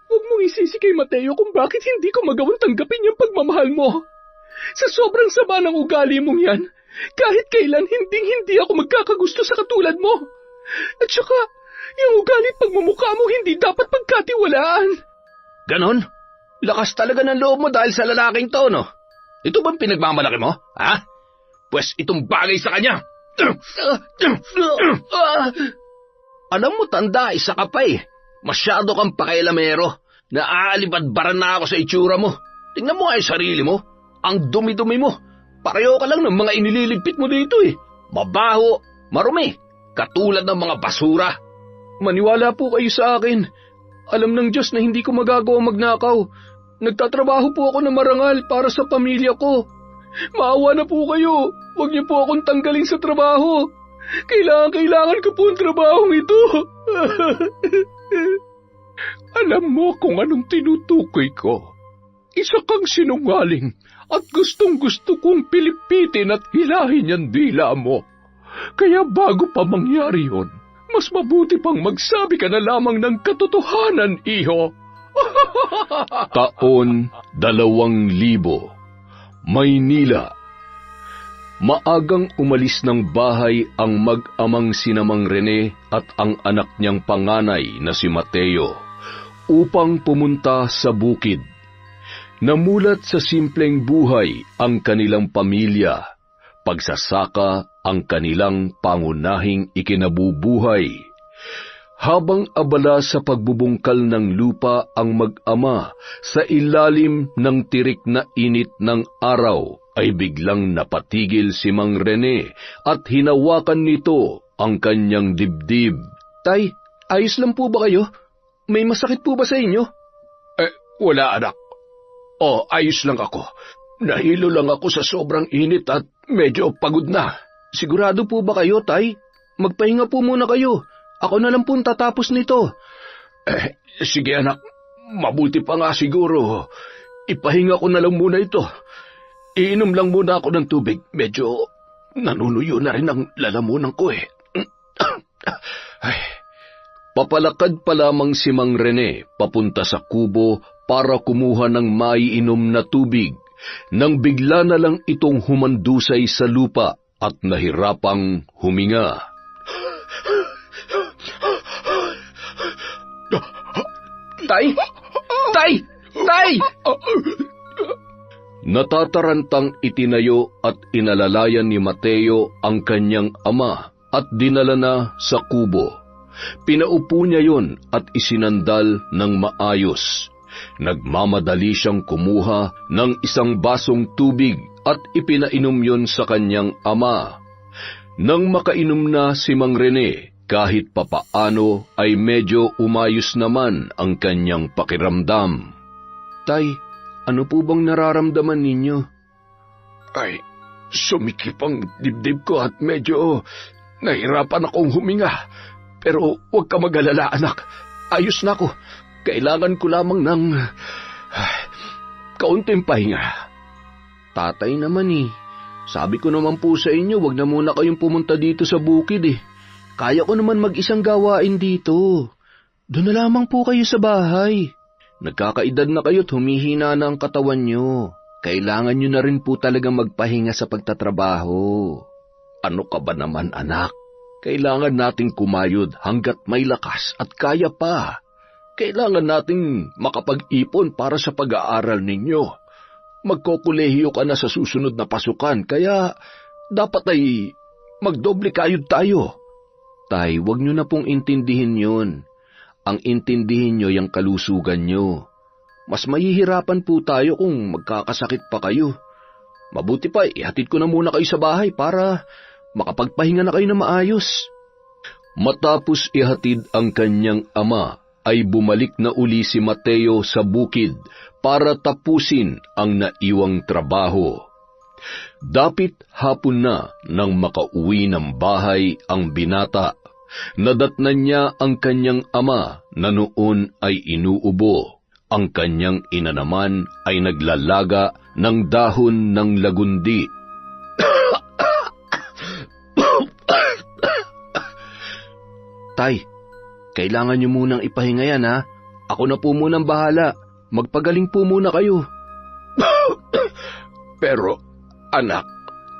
Huwag mong isisi kay Mateo kung bakit hindi ko magawang tanggapin yung pagmamahal mo. Sa sobrang sama ng ugali mong yan, kahit kailan hindi ako magkakagusto sa katulad mo. At saka, yung ugali at pagmumukha mo hindi dapat pagkatiwalaan. Ganon? Lakas talaga ng loob mo dahil sa lalaking to, no? Ito bang pinagmamalaki mo, ha? Pwes itong bagay sa kanya. Alam mo, tanda, isa ka pa eh. Masyado kang pakialamero. Naaalibadbaran na ako sa itsura mo. Tingnan mo nga yung sarili mo. Ang dumi-dumi mo. Pareho ka lang ng mga inililigpit mo dito eh. Mabaho, marumi, katulad ng mga basura. Maniwala po kayo sa akin. Alam ng Diyos na hindi ko magagawa magnakaw. Nagtatrabaho po ako na marangal para sa pamilya ko. Maawa na po kayo. Huwag niyo po akong tanggalin sa trabaho. Kailangan ko po ang trabahong ito. Alam mo kung anong tinutukoy ko. Isa kang sinungaling at gustong-gusto kong pilipitin at hilahin yung dila mo. Kaya bago pa mangyari yun, mas mabuti pang magsabi ka na lamang ng katotohanan, iho. Taon 2000, Maynila. Maagang umalis ng bahay ang mag-amang sinamang Rene at ang anak niyang panganay na si Mateo upang pumunta sa bukid. Namulat sa simpleng buhay ang kanilang pamilya, pagsasaka ang kanilang pangunahing ikinabubuhay. Habang abala sa pagbubungkal ng lupa ang mag-ama sa ilalim ng tirik na init ng araw, ay biglang napatigil si Mang Rene at hinawakan nito ang kanyang dibdib. Tay, ayos lang po ba kayo? May masakit po ba sa inyo? Wala anak. Ayos lang ako. Nahilo lang ako sa sobrang init at medyo pagod na. Sigurado po ba kayo, Tay? Magpahinga po muna kayo. Ako na lang po tatapos nito. Sige anak, mabuti pa nga siguro. Ipahinga ko na lang muna ito. Iinom lang muna ako ng tubig. Medyo nanunuyo na rin ang lalamunan ko eh. Papalakad pa lamang si Mang Rene papunta sa kubo para kumuha ng maiinom na tubig, nang bigla na lang itong humandusay sa lupa at nahirapang huminga. Tay! Tay! Tay! Natatarantang itinayo at inalalayan ni Mateo ang kanyang ama at dinala na sa kubo. Pinaupo niya yon at isinandal ng maayos. Nagmamadali siyang kumuha ng isang basong tubig at ipinainom yon sa kanyang ama. Nang makainom na si Mang Rene, kahit papaano ay medyo umayos naman ang kanyang pakiramdam. Tay, ano po bang nararamdaman ninyo? Ay, sumikip ang dibdib ko at medyo nahirapan akong huminga. Pero huwag ka mag-alala, anak. Ayos na ako. Kailangan ko lamang ng kaunting pahinga. Tatay naman eh. Sabi ko naman po sa inyo, wag na muna kayong pumunta dito sa bukid eh. Kaya ko naman mag-isang gawain dito. Doon na lamang po kayo sa bahay. Nagkakaedad na kayo't humihina na ang katawan nyo. Kailangan nyo na rin po talagang magpahinga sa pagtatrabaho. Ano ka ba naman, anak? Kailangan nating kumayod hanggat may lakas at kaya pa. Kailangan nating makapag-ipon para sa pag-aaral ninyo. Magkokolehiyo ka na sa susunod na pasukan, kaya dapat ay magdoble kayod tayo. Tay, wag nyo na pong intindihin yun. Ang intindihin nyo yung kalusugan nyo. Mas mahihirapan po tayo kung magkakasakit pa kayo. Mabuti pa, ihatid ko na muna kayo sa bahay para makapagpahinga na kayo na maayos. Matapos ihatid ang kanyang ama, ay bumalik na uli si Mateo sa bukid para tapusin ang naiwang trabaho. Dapit hapon na nang makauwi ng bahay ang binata. Nadatnan niya ang kanyang ama na noon ay inuubo. Ang kanyang ina naman ay naglalaga ng dahon ng lagundi. Tay, kailangan niyo munang ipahinga yan ha. Ako na po munang bahala. Magpagaling po muna kayo. Pero, anak,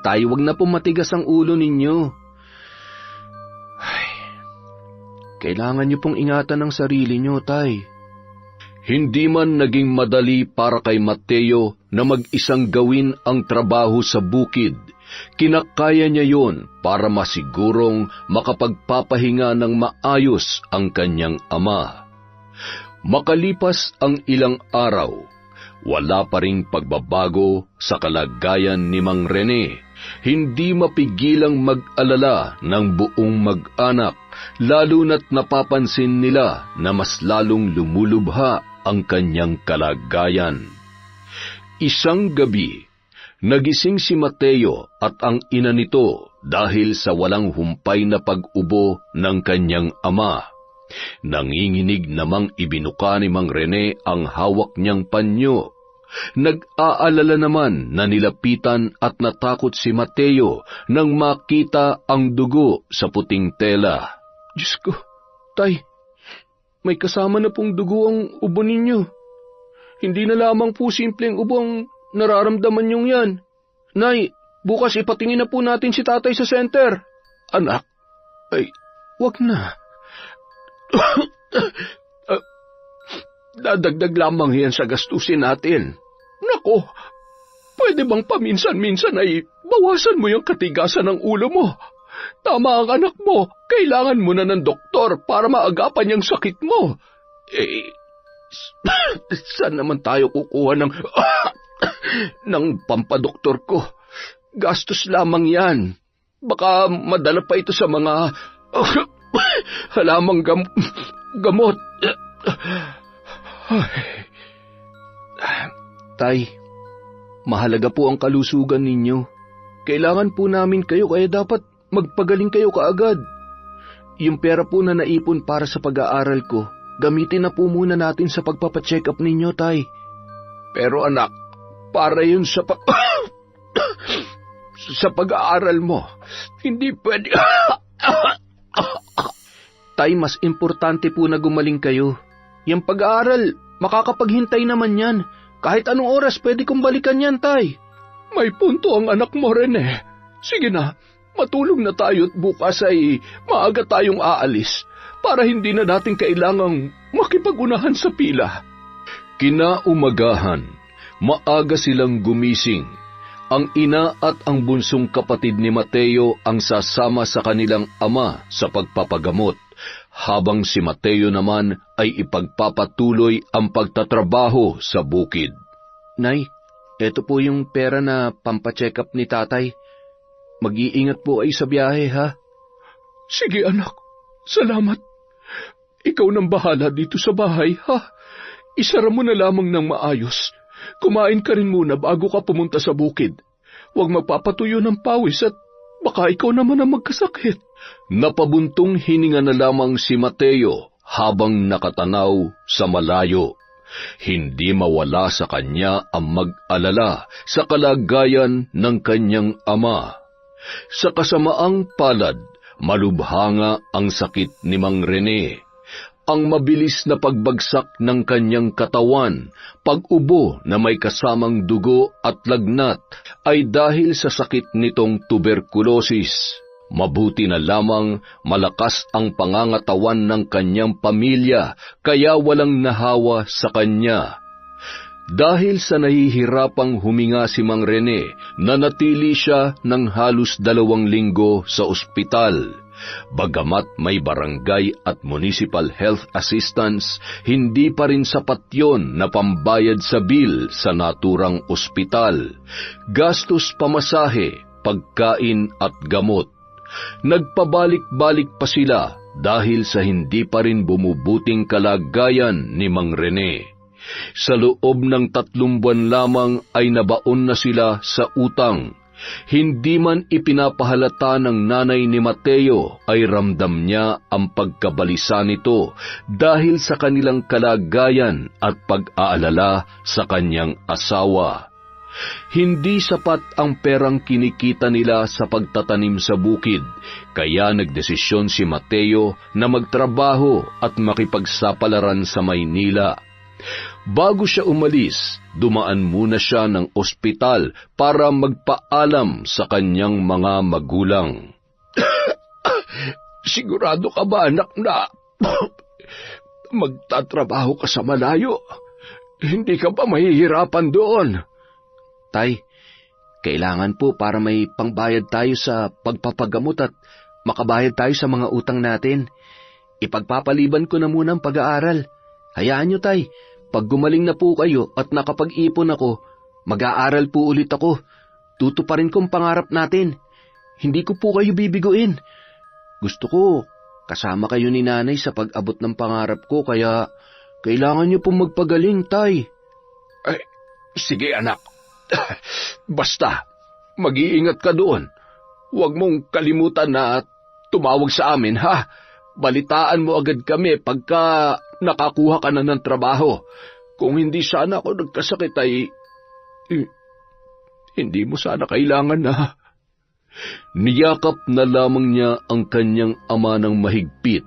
Tay, wag na po matigas ang ulo ninyo. Ay, kailangan niyo pong ingatan ang sarili niyo, Tay. Hindi man naging madali para kay Mateo na mag-isang gawin ang trabaho sa bukid, kinakaya niya yon para masigurong makapagpapahinga ng maayos ang kanyang ama. Makalipas ang ilang araw, wala pa ring pagbabago sa kalagayan ni Mang Rene. Hindi mapigilang mag-alala ng buong mag-anak, lalo na't napapansin nila na mas lalong lumulubha ang kanyang kalagayan. Isang gabi, nagising si Mateo at ang ina nito dahil sa walang humpay na pag-ubo ng kanyang ama. Nanginginig namang ibinuka ni Mang Rene ang hawak niyang panyo. Nag-aalala naman na nilapitan at natakot si Mateo nang makita ang dugo sa puting tela. Diyos ko, Tay, may kasama na pong dugo ang ubo ninyo. Hindi na lamang po simpleng ubo ang nararamdaman niyong yan. Nay, bukas ipatingin na po natin si tatay sa center. anak, ay, Wag na. dadagdag lamang yan sa gastusin natin. Nako, pwede bang paminsan-minsan ay bawasan mo yung katigasan ng ulo mo? Tama ang anak mo, kailangan mo na ng doktor para maagapan yung sakit mo. Saan naman tayo kukuha ng pampadoktor ko? Gastos lamang yan. Baka madala pa ito sa mga halamang gamot. Tay, mahalaga po ang kalusugan ninyo. Kailangan po namin kayo kaya dapat magpagaling kayo kaagad. Yung pera po na naipon para sa pag-aaral ko, gamitin na po muna natin sa pagpapacheck up ninyo, Tay. Pero anak, para yun sa sa pag-aaral mo, hindi pwede. Tay, mas importante po na gumaling kayo. Yung pag-aaral, makakapaghintay naman yan. Kahit anong oras pwede kong balikan yan, Tay. May punto ang anak mo, Rene. Sige na, matulog na tayo at bukas ay maaga tayong aalis para hindi na natin kailangang makipag-unahan sa pila. Kinaumagahan, maaga silang gumising. Ang ina at ang bunsong kapatid ni Mateo ang sasama sa kanilang ama sa pagpapagamot, habang si Mateo naman ay ipagpapatuloy ang pagtatrabaho sa bukid. Nay, eto po yung pera na pampacheck up ni tatay. Mag-iingat po ay sa biyahe, ha? Sige anak, salamat. Ikaw nang bahala dito sa bahay, ha? Isara mo na lamang ng maayos. Kumain ka rin muna bago ka pumunta sa bukid. Huwag magpapatuyo ng pawis at baka ikaw naman ang magkasakit. Napabuntong hininga na lamang si Mateo habang nakatanaw sa malayo. Hindi mawala sa kanya ang mag-alala sa kalagayan ng kanyang ama. Sa kasamaang palad, malubhanga ang sakit ni Mang Rene. Ang mabilis na pagbagsak ng kanyang katawan, pag-ubo na may kasamang dugo at lagnat ay dahil sa sakit nitong tuberkulosis. Mabuti na lamang malakas ang pangangatawan ng kanyang pamilya kaya walang nahawa sa kanya. Dahil sa nahihirapang huminga si Mang Rene, nanatili siya ng halos 2 linggo sa ospital. Bagamat may barangay at municipal health assistance, hindi pa rin sapat yon na pambayad sa bill sa naturang ospital. Gastos pamasahe, pagkain at gamot. Nagpabalik-balik pa sila dahil sa hindi pa rin bumubuting kalagayan ni Mang Rene. Sa loob ng 3 buwan lamang ay nabaon na sila sa utang. Hindi man ipinapahalata ng nanay ni Mateo ay ramdam niya ang pagkabalisa nito dahil sa kanilang kalagayan at pag-aalala sa kanyang asawa. Hindi sapat ang perang kinikita nila sa pagtatanim sa bukid, kaya nagdesisyon si Mateo na magtrabaho at makipagsapalaran sa Maynila. Bago siya umalis, dumaan muna siya ng ospital para magpaalam sa kanyang mga magulang. Sigurado ka ba, anak, na magtatrabaho ka sa malayo? Hindi ka ba mahihirapan doon? Tay, kailangan po para may pangbayad tayo sa pagpapagamot at makabayad tayo sa mga utang natin. Ipagpapaliban ko na muna ang pag-aaral. Hayaan nyo, Tay, pag gumaling na po kayo at nakapag-ipon ako, mag-aaral po ulit ako. Tutuparin kong pangarap natin. Hindi ko po kayo bibiguin. Gusto ko, kasama kayo ni Nanay sa pag-abot ng pangarap ko, kaya kailangan nyo pong magpagaling, Tay. Ay, sige anak. Basta, mag-iingat ka doon. Huwag mong kalimutan na tumawag sa amin, ha? Balitaan mo agad kami pagka nakakuha ka na ng trabaho. Kung hindi sana ako nagkasakit ay hindi mo sana kailangan na. Niyakap na lamang niya ang kanyang ama ng mahigpit,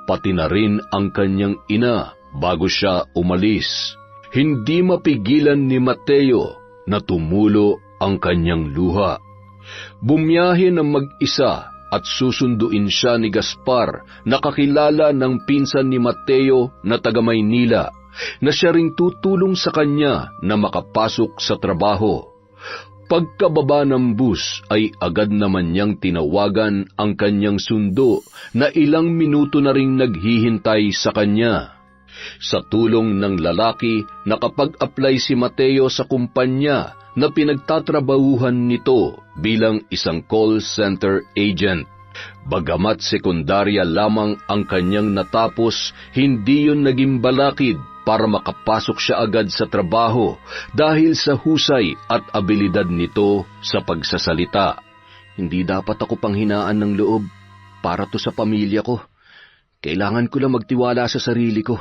pati na rin ang kanyang ina bago siya umalis. Hindi mapigilan ni Mateo na tumulo ang kanyang luha. Bumiyahe ng mag-isa at susunduin siya ni Gaspar, na kakilala ng pinsan ni Mateo na taga Maynila, na siya ring tutulong sa kanya na makapasok sa trabaho. Pagkababa ng bus ay agad naman niyang tinawagan ang kanyang sundo na ilang minuto na ring naghihintay sa kanya. Sa tulong ng lalaki, nakapag-apply si Mateo sa kumpanya na pinagtatrabahuhan nito bilang isang call center agent. Bagamat sekundarya lamang ang kanyang natapos, hindi yun naging balakid para makapasok siya agad sa trabaho dahil sa husay at abilidad nito sa pagsasalita. Hindi dapat ako panghinaan ng loob para to sa pamilya ko. Kailangan ko lang magtiwala sa sarili ko.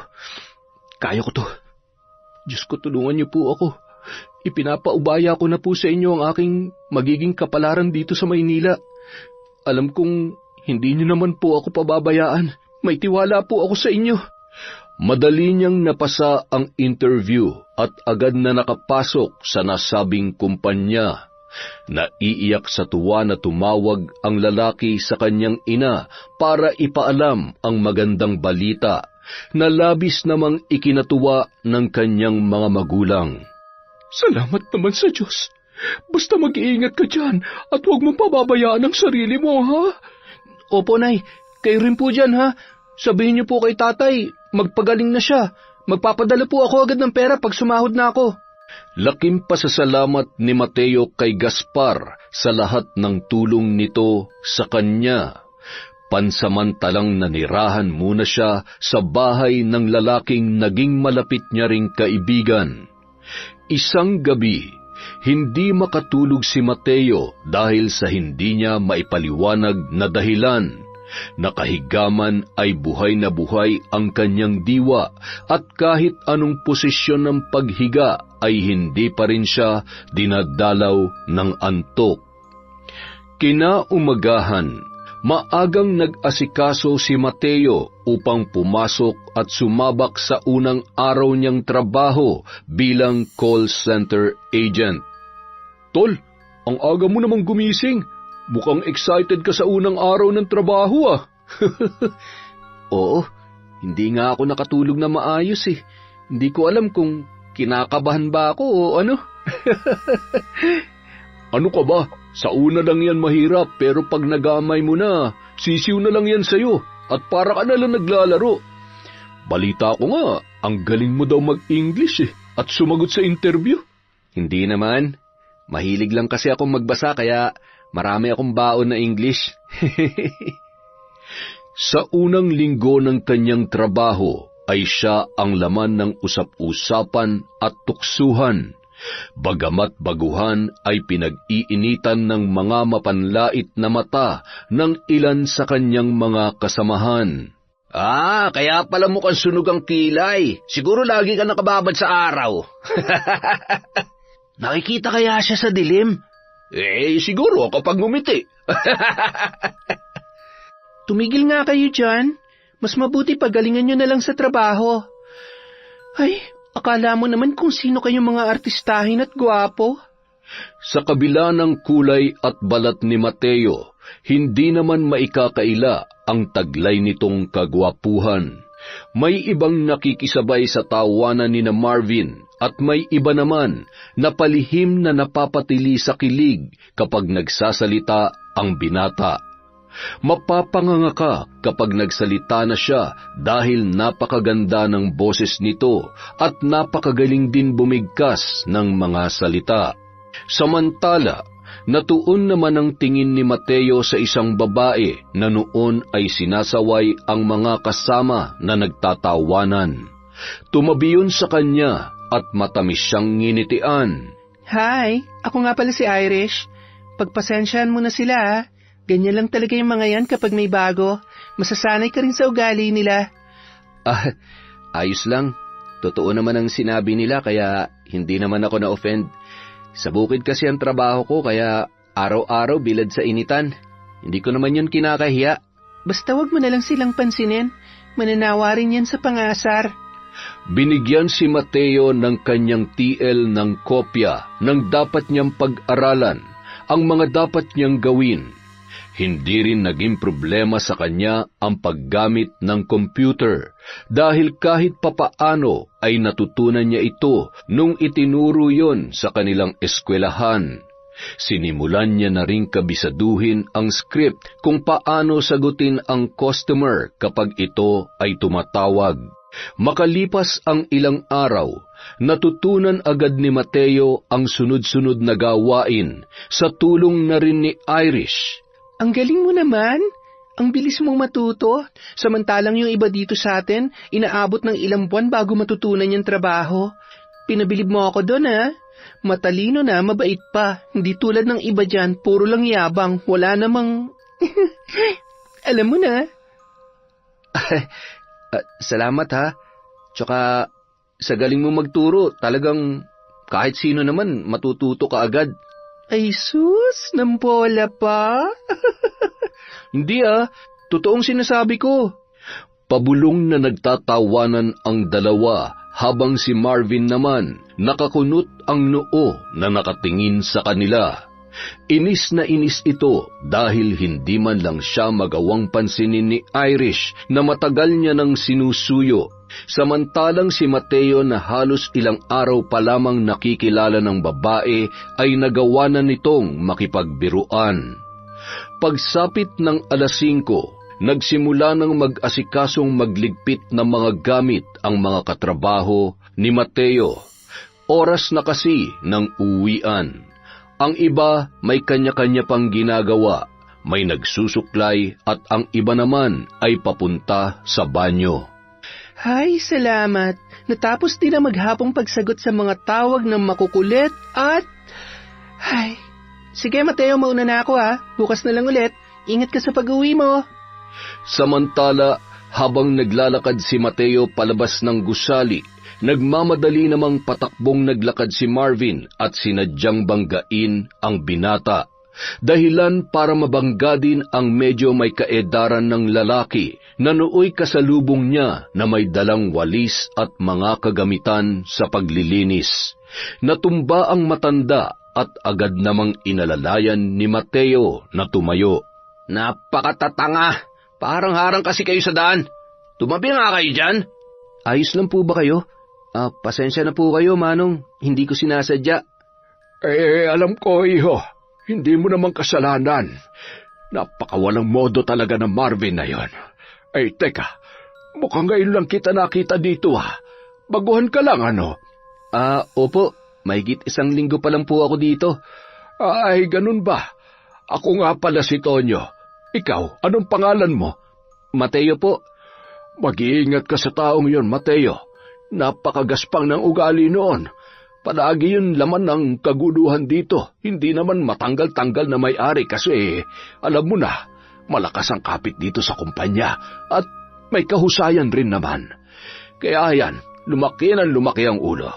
Kaya ko to. Diyos ko, tulungan niyo po ako. Ipinapaubaya ko na po sa inyo ang aking magiging kapalaran dito sa Maynila. Alam kong hindi niyo naman po ako pababayaan. May tiwala po ako sa inyo. Madali niyang napasa ang interview at agad na nakapasok sa nasabing kumpanya. Naiiyak sa tuwa na tumawag ang lalaki sa kanyang ina para ipaalam ang magandang balita na labis namang ikinatuwa ng kanyang mga magulang. Salamat naman sa Diyos. Basta mag-iingat ka dyan at huwag mong pababayaan ang sarili mo, ha? Opo, Nay. Kayo rin po dyan, ha? Sabihin niyo po kay tatay, magpagaling na siya. Magpapadala po ako agad ng pera pag sumahod na ako. Laking pasasalamat ni Mateo kay Gaspar sa lahat ng tulong nito sa kanya. Pansamantalang nanirahan muna siya sa bahay ng lalaking naging malapit niya ring kaibigan. Isang gabi, hindi makatulog si Mateo dahil sa hindi niya maipaliwanag na dahilan. Nakahigaman ay buhay na buhay ang kanyang diwa at kahit anong posisyon ng paghiga ay hindi pa rin siya dinadalaw ng antok. Kinaumagahan, maagang nag-asikaso si Mateo upang pumasok at sumabak sa unang araw niyang trabaho bilang call center agent. Tol, ang aga mo namang gumising. Mukhang excited ka sa unang araw ng trabaho, ah. Oo, hindi nga ako nakatulog na maayos eh. Hindi ko alam kung kinakabahan ba ako o ano. Ano ka ba? Sa una lang yan mahirap, pero pag nagamay mo na, sisiw na lang yan sa'yo at para ka na lang naglalaro. Balita ko nga, ang galing mo daw mag-English at sumagot sa interview. Hindi naman. Mahilig lang kasi akong magbasa kaya marami akong baon na English. Sa unang linggo ng kanyang trabaho ay siya ang laman ng usap-usapan at tuksuhan. Bagamat baguhan ay pinag-iinitan ng mga mapanlait na mata ng ilan sa kanyang mga kasamahan. Kaya pala mukhang sunog ang kilay. Siguro lagi ka nakababad sa araw. Nakikita kaya siya sa dilim? Siguro kapag ngumiti. Tumigil nga kayo dyan. Mas mabuti pagalingan nyo na lang sa trabaho. Ay, akala mo naman kung sino kayong mga artistahin at gwapo. Sa kabila ng kulay at balat ni Mateo, hindi naman maikakaila ang taglay nitong kagwapuhan. May ibang nakikisabay sa tawanan ni na Marvin at may iba naman na palihim na napapatili sa kilig kapag nagsasalita ang binata. Mapapanganga ka kapag nagsalita na siya dahil napakaganda ng boses nito at napakagaling din bumigkas ng mga salita. Samantala, natuon naman ang tingin ni Mateo sa isang babae na noon ay sinasaway ang mga kasama na nagtatawanan. Tumabi yun sa kanya at matamis siyang nginitian. Hi, ako nga pala si Irish. Pagpasensyahan mo na sila ha. Ganyan lang talaga yung mga yan kapag may bago. Masasanay ka rin sa ugali nila. Ayos lang. Totoo naman ang sinabi nila kaya hindi naman ako na-offend. Sa bukid kasi ang trabaho ko kaya araw-araw bilad sa initan. Hindi ko naman yun kinakahiya. Basta wag mo na lang silang pansinin. Mananawa rin yan sa pangasar. Binigyan si Mateo ng kanyang TL ng kopya ng dapat niyang pag-aralan, ang mga dapat niyang gawin. Hindi rin naging problema sa kanya ang paggamit ng computer dahil kahit papaano ay natutunan niya ito nung itinuro yon sa kanilang eskwelahan. Sinimulan niya na ring kabisaduhin ang script kung paano sagutin ang customer kapag ito ay tumatawag. Makalipas ang ilang araw, natutunan agad ni Mateo ang sunod-sunod na gawain sa tulong na rin ni Irish. Ang galing mo naman. Ang bilis mong matuto. Samantalang yung iba dito sa atin, inaabot ng ilang buwan bago matutunan yung trabaho. Pinabilib mo ako doon ha. Matalino na, mabait pa. Hindi tulad ng iba dyan, puro lang yabang. Wala namang... Alam mo na. Salamat ha. Tsaka sa galing mo magturo, talagang kahit sino naman matututo ka agad. Ay sus, nampola pa. Hindi totoong sinasabi ko. Pabulong na nagtatawanan ang dalawa habang si Marvin naman nakakunot ang noo na nakatingin sa kanila. Inis na inis ito dahil hindi man lang siya magawang pansinin ni Irish na matagal niya nang sinusuyo. Samantalang si Mateo na halos ilang araw pa lamang nakikilala ng babae ay nagawa na nitong makipagbiruan. Pagsapit ng 5:00, nagsimula ng mag-asikasong magligpit ng mga gamit ang mga katrabaho ni Mateo. Oras na kasi ng uwian. Ang iba may kanya-kanya pang ginagawa, may nagsusuklay at ang iba naman ay papunta sa banyo. Hay, salamat. Natapos din ang maghapong pagsagot sa mga tawag ng makukulit at... Hay, sige Mateo, mauna na ako ha. Bukas na lang ulit. Ingat ka sa pag-uwi mo. Samantala, habang naglalakad si Mateo palabas ng gusali, nagmamadali namang patakbong naglakad si Marvin at sinadyang banggain ang binata. Dahilan para mabangga din ang medyo may kaedaran ng lalaki na nooy kasalubong niya na may dalang walis at mga kagamitan sa paglilinis. Natumba ang matanda at agad namang inalalayan ni Mateo na tumayo. Napakatatanga! Parang harang kasi kayo sa daan. Tumabi nga kayo dyan. Ayos lang po ba kayo? Pasensya na po kayo, Manong. Hindi ko sinasadya. Alam ko, iho. Hindi mo naman kasalanan. Napakawalang modo talaga ng Marvin na yon. Teka. Mukhang ngayon lang kita nakita dito, ha. Baguhan ka lang, ano? Opo. Mahigit 1 linggo pa lang po ako dito. Ay, ganun ba? Ako nga pala si Tonyo. Ikaw, anong pangalan mo? Mateo po. Mag-iingat ka sa taong yon, Mateo. Napakagaspang ng ugali noon. Palagi yun laman ng kaguluhan dito. Hindi naman matanggal-tanggal na may-ari kasi, alam mo na, malakas ang kapit dito sa kumpanya at may kahusayan rin naman. Kaya yan, lumaki ang ulo.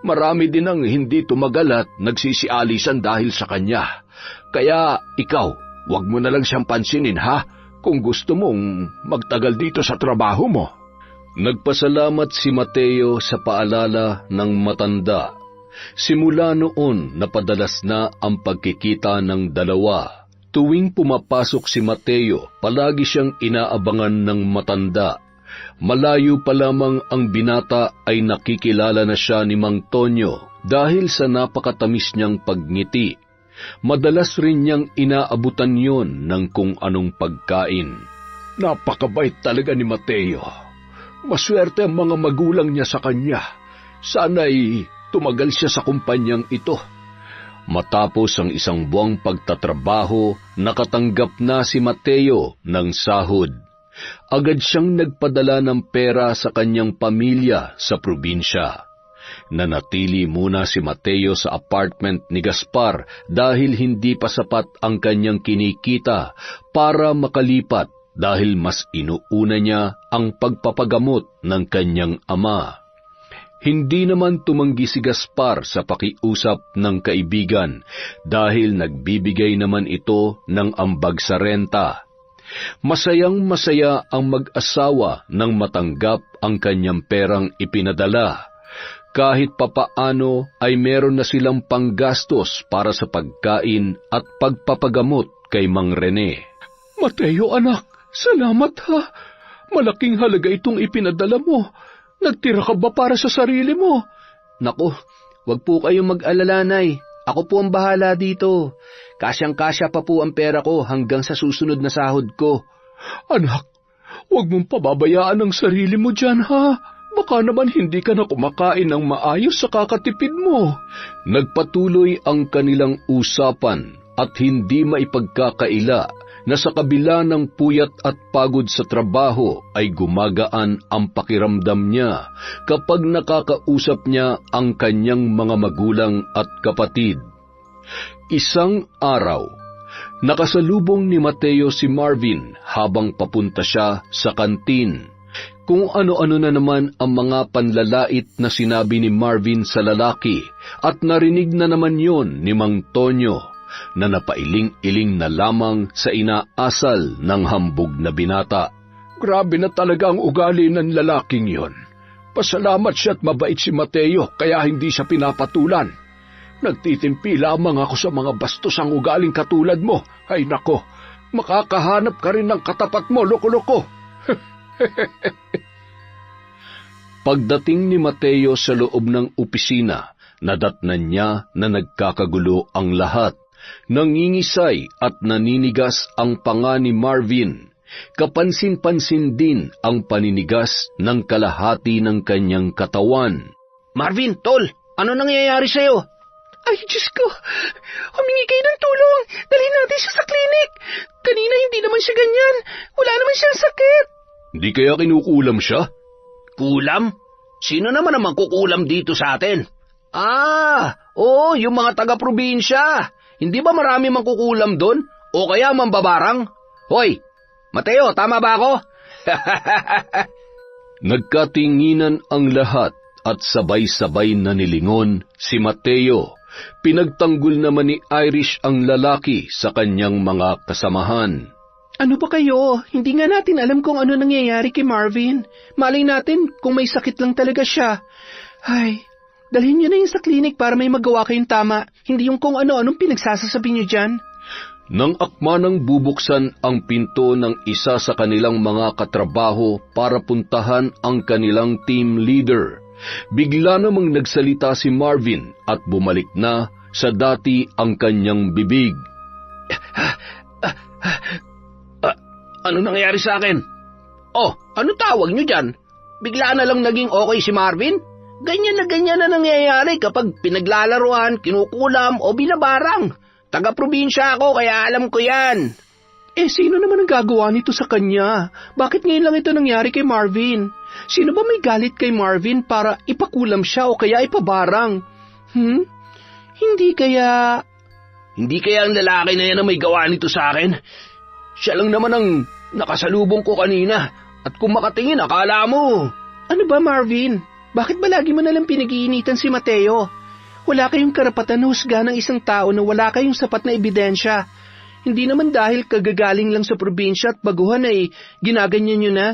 Marami din ang hindi tumagal at nagsisialisan dahil sa kanya. Kaya ikaw, wag mo na lang siyang pansinin ha, kung gusto mong magtagal dito sa trabaho mo. Nagpasalamat si Mateo sa paalala ng matanda. Simula noon napadalas na ang pagkikita ng dalawa. Tuwing pumapasok si Mateo, palagi siyang inaabangan ng matanda. Malayo pa lamang ang binata ay nakikilala na siya ni Mang Tonyo dahil sa napakatamis niyang pagngiti. Madalas rin niyang inaabutan yon ng kung anong pagkain. Napakabait talaga ni Mateo. Maswerte ang mga magulang niya sa kanya. Sana'y tumagal siya sa kumpanyang ito. Matapos ang isang buwang pagtatrabaho, nakatanggap na si Mateo ng sahod. Agad siyang nagpadala ng pera sa kanyang pamilya sa probinsya. Nanatili muna si Mateo sa apartment ni Gaspar dahil hindi pa sapat ang kanyang kinikita para makalipat dahil mas inuuna niya ang pagpapagamot ng kanyang ama. Hindi naman tumanggi si Gaspar sa pakiusap ng kaibigan dahil nagbibigay naman ito ng ambag sa renta. Masayang-masaya ang mag-asawa nang matanggap ang kanyang perang ipinadala. Kahit papaano ay meron na silang panggastos para sa pagkain at pagpapagamot kay Mang Rene. Mateo anak, salamat ha. Malaking halaga itong ipinadala mo. Nagtira ka ba para sa sarili mo? Naku, wag po kayong mag-alala, Nay. Ako po ang bahala dito. Kasyang-kasya pa po ang pera ko hanggang sa susunod na sahod ko. Anak, wag mong pababayaan ang sarili mo dyan ha. Baka naman hindi ka na kumakain ng maayos sa kakatipid mo. Nagpatuloy ang kanilang usapan at hindi maipagkakaila na sa kabila ng puyat at pagod sa trabaho ay gumagaan ang pakiramdam niya kapag nakakausap niya ang kanyang mga magulang at kapatid. Isang araw, nakasalubong ni Mateo si Marvin habang papunta siya sa kantin. Kung ano-ano na naman ang mga panlalait na sinabi ni Marvin sa lalaki at narinig na naman yon ni Mang Tonyo, na napailing-iling na lamang sa inaasal ng hambog na binata. Grabe na talaga ang ugali ng lalaking yon. Pasalamat siya at mabait si Mateo kaya hindi siya pinapatulan. Nagtitimpi lamang ako sa mga bastos ang ugaling katulad mo. Ay nako, makakahanap ka rin ng katapat mo, loko-loko. Pagdating ni Mateo sa loob ng opisina, nadatnan niya na nagkakagulo ang lahat. Nangingisay at naninigas ang panga ni Marvin. Kapansin-pansin din ang paninigas ng kalahati ng kanyang katawan. Marvin, tol, ano nangyayari sa'yo? Ay, Diyos ko! Humingi kayo ng tulong! Dalhin natin siya sa klinik! Kanina hindi naman siya ganyan! Wala naman siyang sakit! Di kaya kinukulam siya? Kulam? Sino naman ang kukulam dito sa atin? Oo, yung mga taga-probinsya. Hindi ba marami mangkukulam doon? O kaya mambabarang? Hoy, Mateo, tama ba ako? Nagkatinginan ang lahat at sabay-sabay na nilingon si Mateo. Pinagtanggol naman ni Irish ang lalaki sa kanyang mga kasamahan. Ano ba kayo? Hindi nga natin alam kung ano nangyayari kay Marvin. Malay natin kung may sakit lang talaga siya. Ay, dalhin niyo na yun sa klinik para may magawa kayong tama. Hindi yung kung ano-anong pinagsasasabi niyo dyan. Nang akmanang bubuksan ang pinto ng isa sa kanilang mga katrabaho para puntahan ang kanilang team leader, bigla namang nagsalita si Marvin at bumalik na sa dati ang kanyang bibig. Ano nangyayari sa akin? Oh, ano tawag niyo dyan? Bigla na lang naging okay si Marvin? Ganyan na nangyayari kapag pinaglalaruan, kinukulam o binabarang. Taga-probinsya ako kaya alam ko yan. Sino naman ang gagawa nito sa kanya? Bakit ngayon lang ito nangyari kay Marvin? Sino ba may galit kay Marvin para ipakulam siya o kaya ipabarang? Hindi kaya ang lalaki na yan ang may gawa nito sa akin. Siya lang naman ang nakasalubong ko kanina at kung makatingin akala mo. Ano ba, Marvin? Bakit ba lagi mo nalang pinag-iinitan si Mateo? Wala kayong karapatan na husgahan ng isang tao na wala kayong sapat na ebidensya. Hindi naman dahil kagagaling lang sa probinsya at baguhan ay ginaganyan nyo na.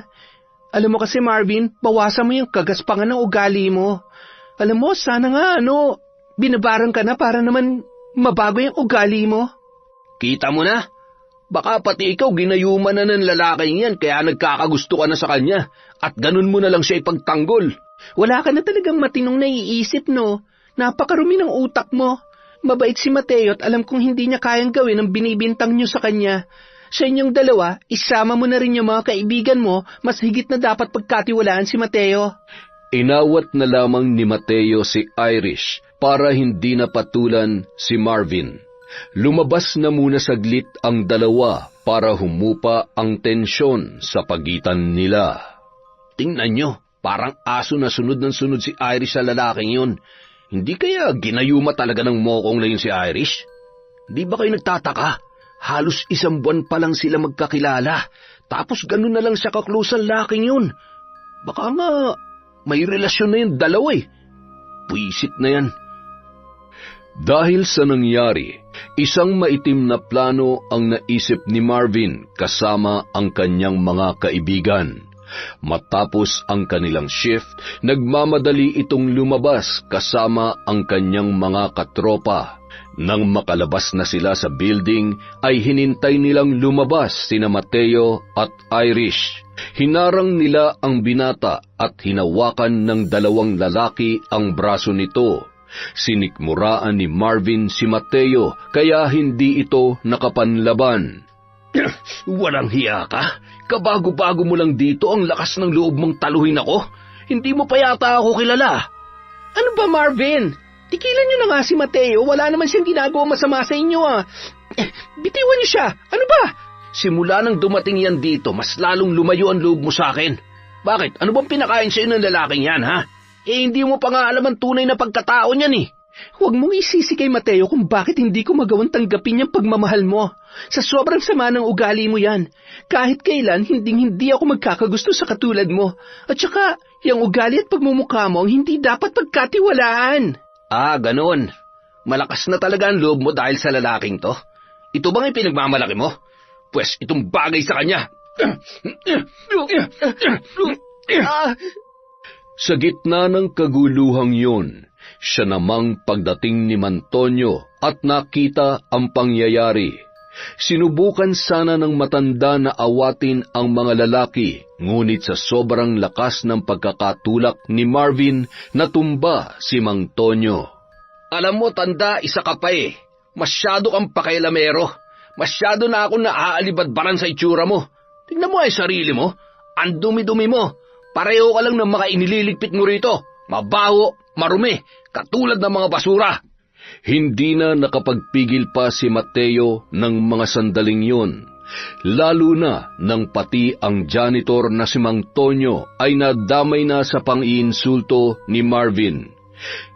Alam mo kasi Marvin, bawasan mo yung kagaspangan ng ugali mo. Alam mo, sana nga binabarang ka na para naman mabago yung ugali mo. Kita mo na? Baka pati ikaw ginayuman na ng lalaking yan kaya nagkakagusto ka na sa kanya at ganun mo na lang siya ipagtanggol. Wala ka na talagang matinong naiisip, no? Napakarumi ng utak mo. Mabait si Mateo at alam kong hindi niya kayang gawin ang binibintang niyo sa kanya. Sa inyong dalawa, isama mo na rin yung mga kaibigan mo, mas higit na dapat pagkatiwalaan si Mateo. Inawat na lamang ni Mateo si Irish para hindi napatulan si Marvin. Lumabas na muna saglit ang dalawa para humupa ang tensyon sa pagitan nila. Tingnan nyo, parang aso na sunod ng sunod si Irish sa lalaking yun. Hindi kaya ginayuma talaga ng mokong na yun si Irish? Di ba kayo nagtataka? Halos 1 buwan pa lang sila magkakilala. Tapos ganun na lang siya kaklose ang laking yun. Baka nga may relasyon na yung dalawa eh. Puisit na yan. Dahil sa nangyari, isang maitim na plano ang naisip ni Marvin kasama ang kanyang mga kaibigan. Matapos ang kanilang shift, nagmamadali itong lumabas kasama ang kanyang mga katropa. Nang makalabas na sila sa building, ay hinintay nilang lumabas sina Mateo at Irish. Hinarang nila ang binata at hinawakan ng 2 lalaki ang braso nito. Sinikmuraan ni Marvin si Mateo kaya hindi ito nakapanlaban. Walang hiya ka? Kabago-bago mo lang dito, ang lakas ng loob mong taluhin ako. Hindi mo pa yata ako kilala. Ano ba Marvin? Tikilan niyo na nga si Mateo, wala naman siyang ginagawa masama sa inyo Bitiwan niyo siya, ano ba? Simula nang dumating yan dito, mas lalong lumayo ang loob mo sa akin. Bakit? Ano bang pinakain sa'yo ng lalaking yan, ha? Hindi mo pa nga alam ang tunay na pagkatao niyan eh. Huwag mong isisi kay Mateo kung bakit hindi ko magawang tanggapin yung pagmamahal mo. Sa sobrang sama ng ugali mo yan. Kahit kailan, hindi ako magkakagusto sa katulad mo. At saka, yung ugali at pagmumukha mo ang hindi dapat pagkatiwalaan. Ganon. Malakas na talaga ang loob mo dahil sa lalaking to. Ito bang ipinagmamalaki mo? Pwes, itong bagay sa kanya. Sa gitna ng kaguluhang yun, siya namang pagdating ni Mantonio at nakita ang pangyayari. Sinubukan sana ng matanda na awatin ang mga lalaki, ngunit sa sobrang lakas ng pagkakatulak ni Marvin, natumba si Mang Tonyo. Alam mo, tanda, isa ka pa eh. Masyado kang pakailamero. Masyado na ako naaalibadbaran sa itsura mo. Tignan mo ay sarili mo. Ang dumi-dumi mo. Pareho ka lang ng mga inililigpit mo rito. Mabaho, marumi, katulad ng mga basura. Hindi na nakapagpigil pa si Mateo ng mga sandaling yun, lalo na nang pati ang janitor na si Mang Tonyo ay nadamay na sa pang-iinsulto ni Marvin.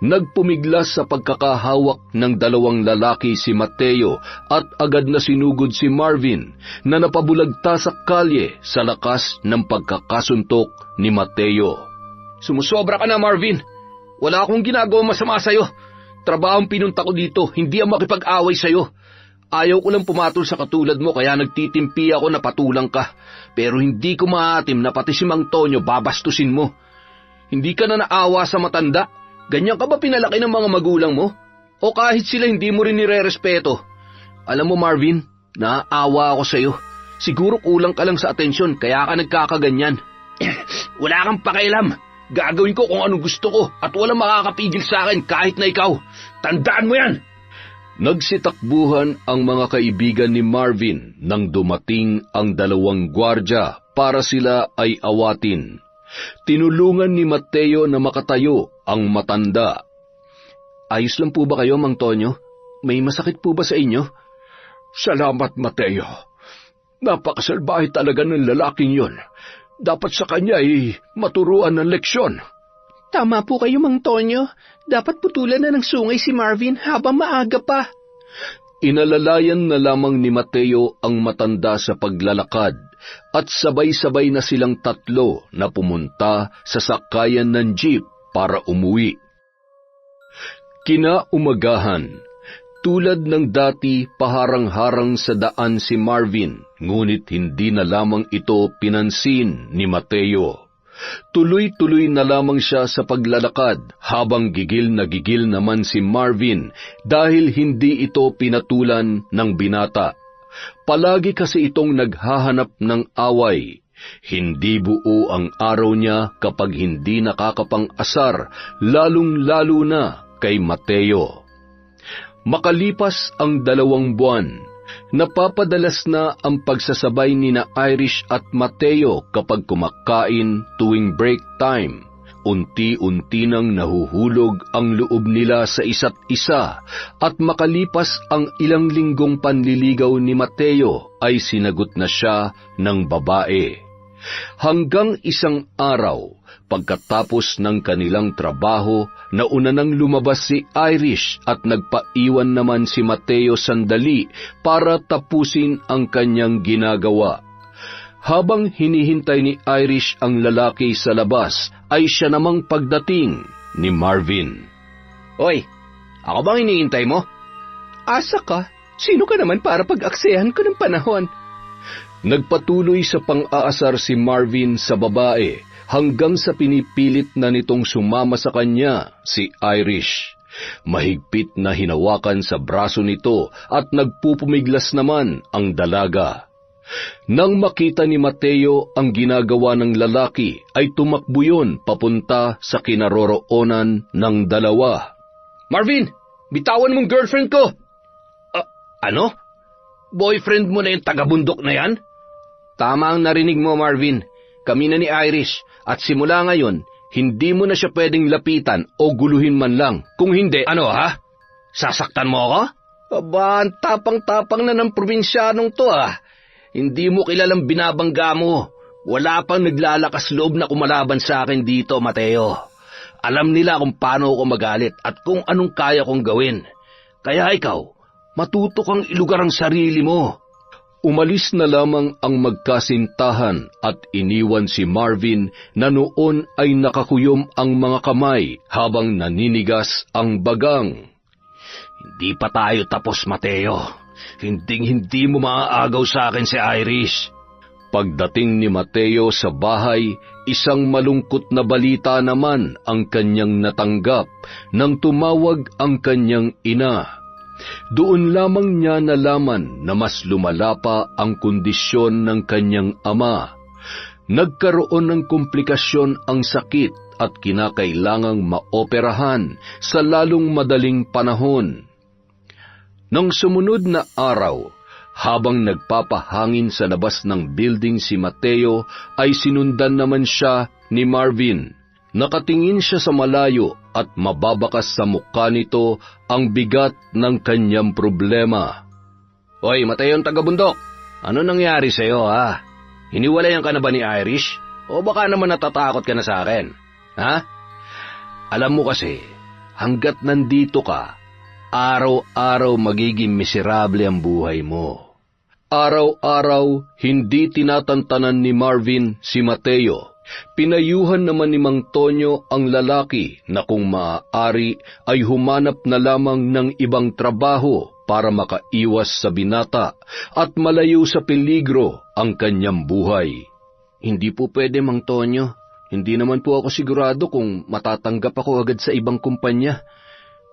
Nagpumiglas sa pagkakahawak ng 2 lalaki si Mateo at agad na sinugod si Marvin na napabulagta sa kalye sa lakas ng pagkakasuntok ni Mateo. Sumusobra ka na, Marvin. Wala akong ginagawa masama sa'yo. Trabahong pinunta ko dito, hindi ang makipag-away sa'yo. Ayaw ko lang pumatol sa katulad mo kaya nagtitimpi ako na patulang ka. Pero hindi ko maatim na pati si Mang Tonyo babastusin mo. Hindi ka na naawa sa matanda. Ganyan ka ba pinalaki ng mga magulang mo? O kahit sila hindi mo rin nirerespeto? Alam mo Marvin, naaawa ako sa'yo. Siguro kulang ka lang sa atensyon kaya ka nagkakaganyan. Wala kang pakialam. Gagawin ko kung anong gusto ko at walang makakapigil sa akin kahit na ikaw. Tandaan mo yan! Nagsitakbuhan ang mga kaibigan ni Marvin nang dumating ang 2 gwardya para sila ay awatin. Tinulungan ni Mateo na makatayo ang matanda. Ayos lang po ba kayo, Mang Tonyo? May masakit po ba sa inyo? Salamat, Mateo. Napakasalbahe talaga ng lalaking yon. Dapat sa kanya ay maturuan ng leksyon. Tama po kayo, Mang Tonyo. Dapat putulan na ng sungay si Marvin habang maaga pa. Inalalayan na lamang ni Mateo ang matanda sa paglalakad at sabay-sabay na silang 3 na pumunta sa sakayan ng jeep para umuwi. Kinaumagahan, tulad ng dati paharang-harang sa daan si Marvin, ngunit hindi na lamang ito pinansin ni Mateo. Tuloy-tuloy na lamang siya sa paglalakad habang gigil naman si Marvin dahil hindi ito pinatulan ng binata. Palagi kasi itong naghahanap ng away. Hindi buo ang araw niya kapag hindi nakakapang-asar, lalong-lalo na kay Mateo. Makalipas ang 2 buwan, napapadalas na ang pagsasabay ni na Irish at Mateo kapag kumakain tuwing break time. Unti-unti nang nahuhulog ang loob nila sa isa't isa at makalipas ang ilang linggong panliligaw ni Mateo ay sinagot na siya ng babae. Hanggang isang araw, pagkatapos ng kanilang trabaho, nauna nang lumabas si Irish at nagpaiwan naman si Mateo sandali para tapusin ang kanyang ginagawa. Habang hinihintay ni Irish ang lalaki sa labas, ay siya namang pagdating ni Marvin. Oy, ako bang hinihintay mo? Asa ka? Sino ka naman para pag-aksehan ko ng panahon? Nagpatuloy sa pang-aasar si Marvin sa babae hanggang sa pinipilit na nitong sumama sa kanya si Irish. Mahigpit na hinawakan sa braso nito at nagpupumiglas naman ang dalaga. Nang makita ni Mateo ang ginagawa ng lalaki, ay tumakbo yun papunta sa kinaroroonan ng dalawa. Marvin, bitawan mong girlfriend ko! Ano? Boyfriend mo na yung taga-bundok na yan? Tama ang narinig mo, Marvin. Kami na ni Irish at simula ngayon, hindi mo na siya pwedeng lapitan o guluhin man lang. Kung hindi, ano ha? Sasaktan mo ako? Aba, ang tapang-tapang na ng probinsyanong to Hindi mo kilalang binabangga mo. Wala pang naglalakas loob na kumalaban sa akin dito, Mateo. Alam nila kung paano ako magalit at kung anong kaya kong gawin. Kaya ikaw, matuto kang ilugar ang sarili mo. Umalis na lamang ang magkasintahan at iniwan si Marvin na noon ay nakakuyom ang mga kamay habang naninigas ang bagang. Hindi pa tayo tapos, Mateo. Hindi mo maaagaw sa akin si Irish. Pagdating ni Mateo sa bahay, isang malungkot na balita naman ang kanyang natanggap nang tumawag ang kanyang ina. Doon lamang niya nalaman na mas lumala pa ang kondisyon ng kanyang ama. Nagkaroon ng komplikasyon ang sakit at kinakailangang maoperahan sa lalong madaling panahon. Nang sumunod na araw, habang nagpapahangin sa labas ng building si Mateo, ay sinundan naman siya ni Marvin. Nakatingin siya sa malayo at mababakas sa mukha nito ang bigat ng kanyang problema. Hoy, Mateo ang taga-bundok. Ano nangyari sa'yo, Hiniwalayan ka na ba ni Irish? O baka naman natatakot ka na sa akin? Alam mo kasi, hanggat nandito ka, araw-araw magiging miserable ang buhay mo. Araw-araw, hindi tinatantanan ni Marvin si Mateo. Pinayuhan naman ni Mang Tonyo ang lalaki na kung maaari ay humanap na lamang ng ibang trabaho para makaiwas sa binata at malayo sa peligro ang kanyang buhay. Hindi po pwede, Mang Tonyo. Hindi naman po ako sigurado kung matatanggap ako agad sa ibang kumpanya.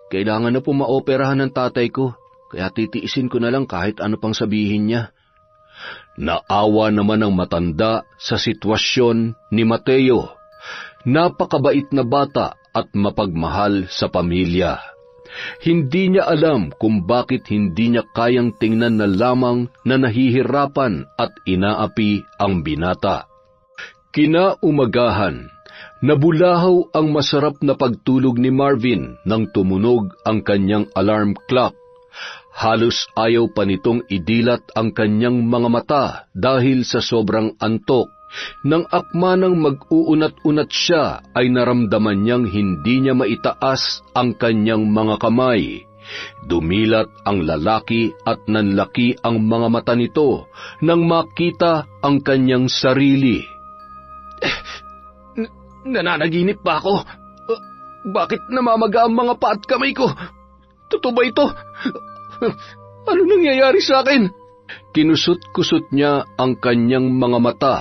Kailangan na po maoperahan ng tatay ko, kaya titiisin ko na lang kahit ano pang sabihin niya. Naawa naman ang matanda sa sitwasyon ni Mateo. Napakabait na bata at mapagmahal sa pamilya. Hindi niya alam kung bakit hindi niya kayang tingnan na lamang na nahihirapan at inaapi ang binata. Kinaumagahan, nabulahaw ang masarap na pagtulog ni Marvin nang tumunog ang kanyang alarm clock. Halos ayaw pa nitong idilat ang kanyang mga mata dahil sa sobrang antok. Nang akmanang mag-uunat-unat siya ay naramdaman niyang hindi niya maitaas ang kanyang mga kamay. Dumilat ang lalaki at nanlaki ang mga mata nito nang makita ang kanyang sarili. Nananaginip ba ako? Bakit namamaga ang mga paa at kamay ko? Totoo ba ito? Ano nangyayari sa akin? Kinusot-kusot niya ang kanyang mga mata,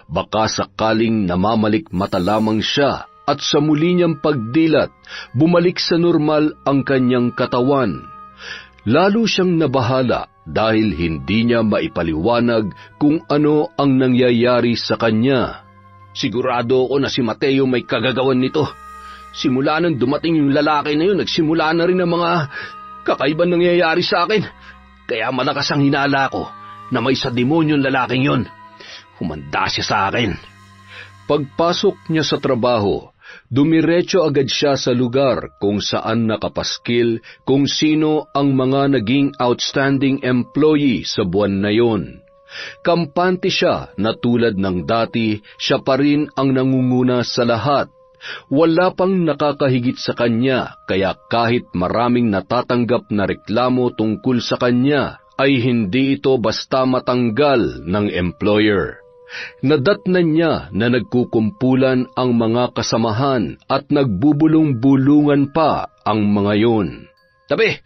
baka sakaling namamalik mata lamang siya, at sa muli niyang pagdilat, bumalik sa normal ang kanyang katawan. Lalo siyang nabahala dahil hindi niya maipaliwanag kung ano ang nangyayari sa kanya. Sigurado ako na si Mateo may kagagawan nito. Simula nang dumating yung lalaki na yun, nagsimula na rin ang mga kakaibang nangyayari sa akin. Kaya malakas ang hinala ko na may sa demonyong lalaking yun. Humanda siya sa akin. Pagpasok niya sa trabaho, dumiretso agad siya sa lugar kung saan nakapaskil kung sino ang mga naging outstanding employee sa buwan na yon. Kampante siya na tulad ng dati, siya pa rin ang nangunguna sa lahat. Wala pang nakakahigit sa kanya, kaya kahit maraming natatanggap na reklamo tungkol sa kanya, ay hindi ito basta matanggal ng employer. Nadatnan niya na nagkukumpulan ang mga kasamahan at nagbubulong-bulungan pa ang mga yun. Tabi,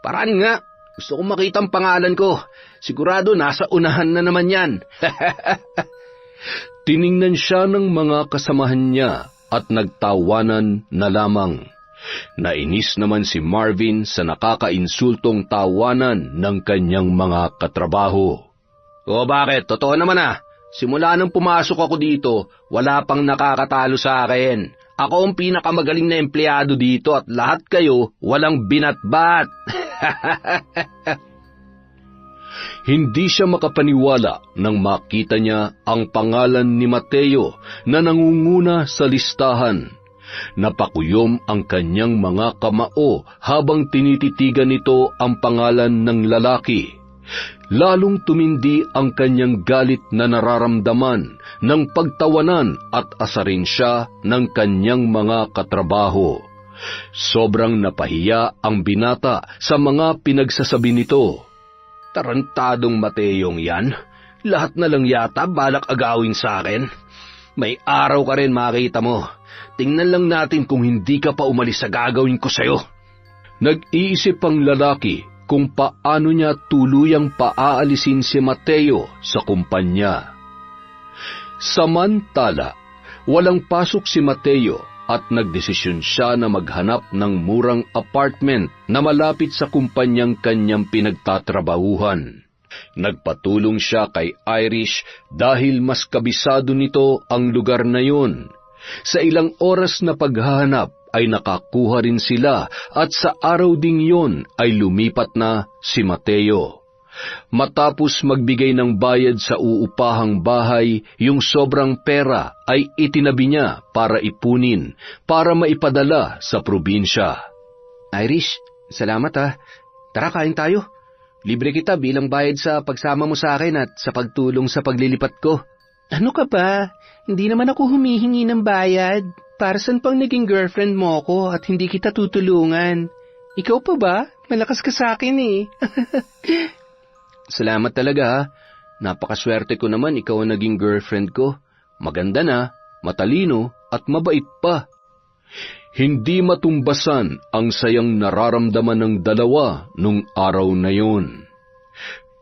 paraan nga. Gusto kong makita ang pangalan ko. Sigurado nasa unahan na naman yan. Tiningnan siya ng mga kasamahan niya at nagtawanan na lamang. Nainis naman si Marvin sa nakakainsultong tawanan ng kanyang mga katrabaho. O bakit? Totoo naman ah. Simula nang pumasok ako dito, wala pang nakakatalo sa akin. Ako ang pinakamagaling na empleyado dito at lahat kayo walang binatbat. Hindi siya makapaniwala nang makita niya ang pangalan ni Mateo na nangunguna sa listahan. Napakuyom ang kanyang mga kamao habang tinititigan nito ang pangalan ng lalaki. Lalong tumindi ang kanyang galit na nararamdaman ng pagtawanan at asarin siya ng kanyang mga katrabaho. Sobrang napahiya ang binata sa mga pinagsasabi nito. Tarantadong Mateong yan. Lahat na lang yata balak agawin sa akin. May araw ka rin makita mo. Tingnan lang natin kung hindi ka pa umalis sa gagawin ko sa'yo. Nag-iisip ang lalaki kung paano niya tuluyang paaalisin si Mateo sa kumpanya. Samantala, walang pasok si Mateo at nagdesisyon siya na maghanap ng murang apartment na malapit sa kumpanyang kanyang pinagtatrabahuhan. Nagpatulong siya kay Irish dahil mas kabisado nito ang lugar na yun. Sa ilang oras na paghahanap ay nakakuha rin sila at sa araw ding yon ay lumipat na si Mateo. Matapos magbigay ng bayad sa uupahang bahay, yung sobrang pera ay itinabi niya para ipunin, para maipadala sa probinsya. Irish, salamat ha. Tara, kain tayo. Libre kita bilang bayad sa pagsama mo sa akin at sa pagtulong sa paglilipat ko. Ano ka ba? Hindi naman ako humihingi ng bayad. Para saan pang naging girlfriend mo ko at hindi kita tutulungan? Ikaw pa ba? Malakas ka sa akin eh. Salamat talaga ha. Napakaswerte ko naman ikaw ang naging girlfriend ko. Maganda na, matalino at mabait pa. Hindi matumbasan ang sayang nararamdaman ng dalawa nung araw na yun.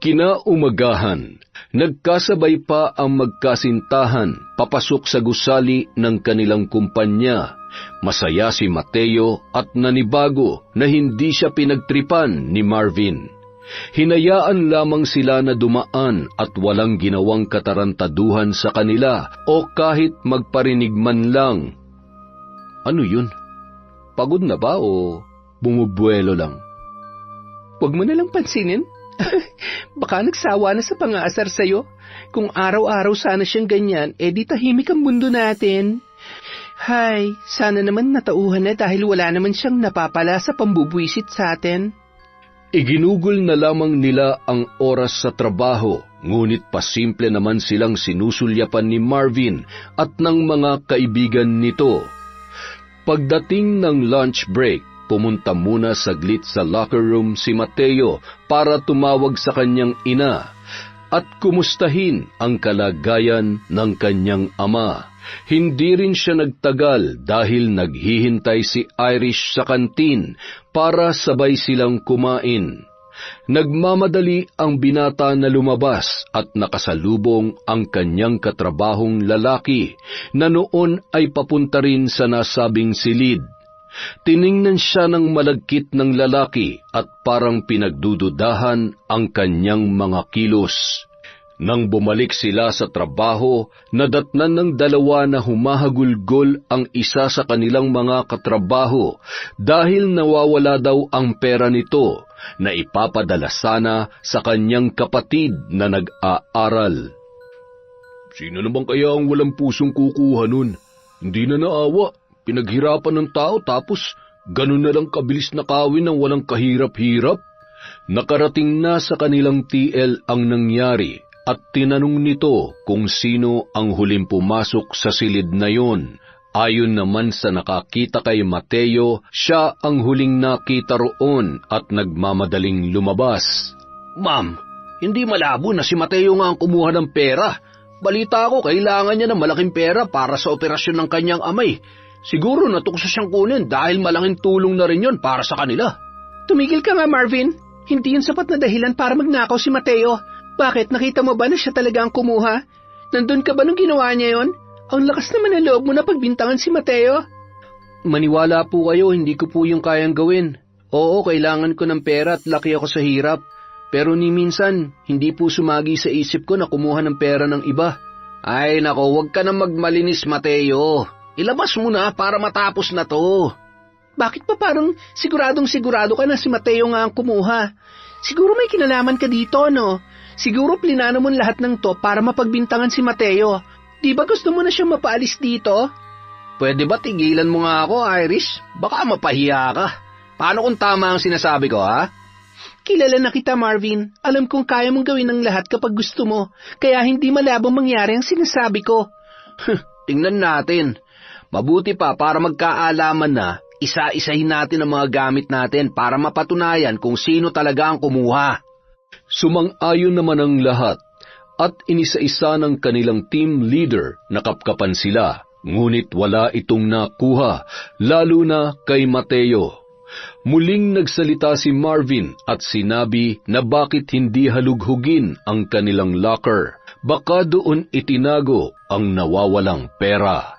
Kinaumagahan, nagkasabay pa ang magkasintahan papasok sa gusali ng kanilang kumpanya. Masaya si Mateo at nanibago na hindi siya pinagtripan ni Marvin. Hinayaan lamang sila na dumaan at walang ginawang katarantaduhan sa kanila o kahit magparinig man lang. Ano yun? Pagod na ba o bumubuelo lang? Huwag mo nalang pansinin. Baka nagsawa na sa pang-aasar sa'yo. Kung araw-araw sana siyang ganyan, di tahimik ang mundo natin. Hay, sana naman natauhan na dahil wala naman siyang napapala sa pambubwisit sa atin. Iginugol na lamang nila ang oras sa trabaho, ngunit pasimple naman silang sinusulyapan ni Marvin at ng mga kaibigan nito. Pagdating ng lunch break, pumunta muna saglit sa locker room si Mateo para tumawag sa kanyang ina at kumustahin ang kalagayan ng kanyang ama. Hindi rin siya nagtagal dahil naghihintay si Irish sa kantin para sabay silang kumain. Nagmamadali ang binata na lumabas at nakasalubong ang kanyang katrabahong lalaki na noon ay papunta rin sa nasabing silid. Tiningnan siya ng malagkit ng lalaki at parang pinagdududahan ang kanyang mga kilos. Nang bumalik sila sa trabaho, nadatnan ng dalawa na humahagulgol ang isa sa kanilang mga katrabaho dahil nawawala daw ang pera nito na ipapadala sana sa kanyang kapatid na nag-aaral. Sino naman kaya ang walang pusong kukuha nun? Hindi na naawa. Pinaghirapan ng tao tapos ganun na lang kabilis nakawin ng walang kahirap-hirap. Nakarating na sa kanilang TL ang nangyari at tinanong nito kung sino ang huling pumasok sa silid na yon. Ayon naman sa nakakita kay Mateo, siya ang huling nakita roon at nagmamadaling lumabas. Ma'am, hindi malabo na si Mateo nga ang kumuha ng pera. Balita ko, kailangan niya ng malaking pera para sa operasyon ng kanyang amay. Siguro natukso siyang kunin dahil malaking tulong na rin yon para sa kanila. Tumigil ka nga, Marvin. Hindi yun sapat na dahilan para magnakaw si Mateo. Bakit? Nakita mo ba na siya talaga ang kumuha? Nandun ka ba nung ginawa niya yon? Ang lakas naman ng loob mo na pagbintangan si Mateo. Maniwala po kayo, hindi ko po yung kayang gawin. Oo, kailangan ko ng pera at laki ako sa hirap. Pero ni minsan, hindi po sumagi sa isip ko na kumuha ng pera ng iba. Ay nako, huwag ka na magmalinis, Mateo. Ilabas mo na para matapos na to. Bakit pa parang siguradong-sigurado ka na si Mateo nga ang kumuha? Siguro may kinalaman ka dito, no? Siguro plinano mo lahat ng to para mapagbintangan si Mateo. Di ba gusto mo na siyang mapaalis dito? Pwede ba tigilan mo nga ako, Irish? Baka mapahiya ka. Paano kung tama ang sinasabi ko, ha? Kilala na kita, Marvin. Alam kong kaya mong gawin ng lahat kapag gusto mo. Kaya hindi malabong mangyari ang sinasabi ko. Tingnan natin. Mabuti pa para magkaalaman na, isa-isahin natin ang mga gamit natin para mapatunayan kung sino talaga ang kumuha. Sumang-ayon naman ang lahat at inisa-isa ng kanilang team leader na kapkapan sila, ngunit wala itong nakuha, lalo na kay Mateo. Muling nagsalita si Marvin at sinabi na bakit hindi halughugin ang kanilang locker, baka doon itinago ang nawawalang pera.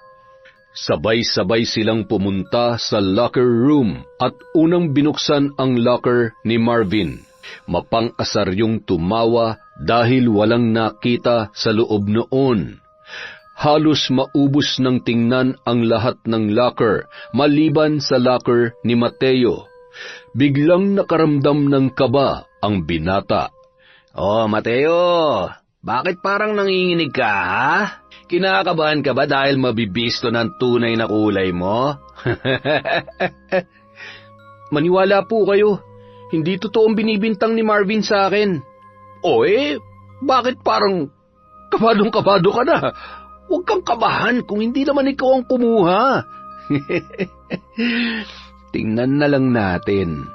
Sabay-sabay silang pumunta sa locker room at unang binuksan ang locker ni Marvin. Mapang-asaryong tumawa dahil walang nakita sa loob noon. Halos maubos ng tingnan ang lahat ng locker maliban sa locker ni Mateo. Biglang nakaramdam ng kaba ang binata. Oh, Mateo, bakit parang nanginginig ka, ha? Kinakabahan ka ba dahil mabibisto ng tunay na kulay mo? Maniwala po kayo. Hindi totoong binibintang ni Marvin sa akin. O bakit parang kabadong-kabado ka na? Huwag kang kabahan kung hindi naman ikaw ang kumuha. Tingnan na lang natin.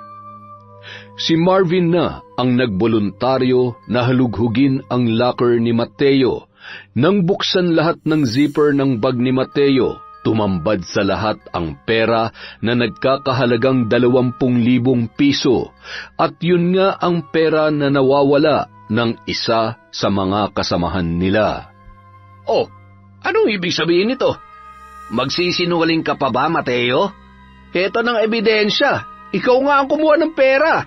Si Marvin na ang nagboluntaryo na halughugin ang locker ni Mateo. Nang buksan lahat ng zipper ng bag ni Mateo, tumambad sa lahat ang pera na nagkakahalagang 20,000 piso at yun nga ang pera na nawawala ng isa sa mga kasamahan nila. Oh, anong ibig sabihin nito? Magsisinungaling ka pa ba, Mateo? Heto ng ebidensya. Ikaw nga ang kumuha ng pera.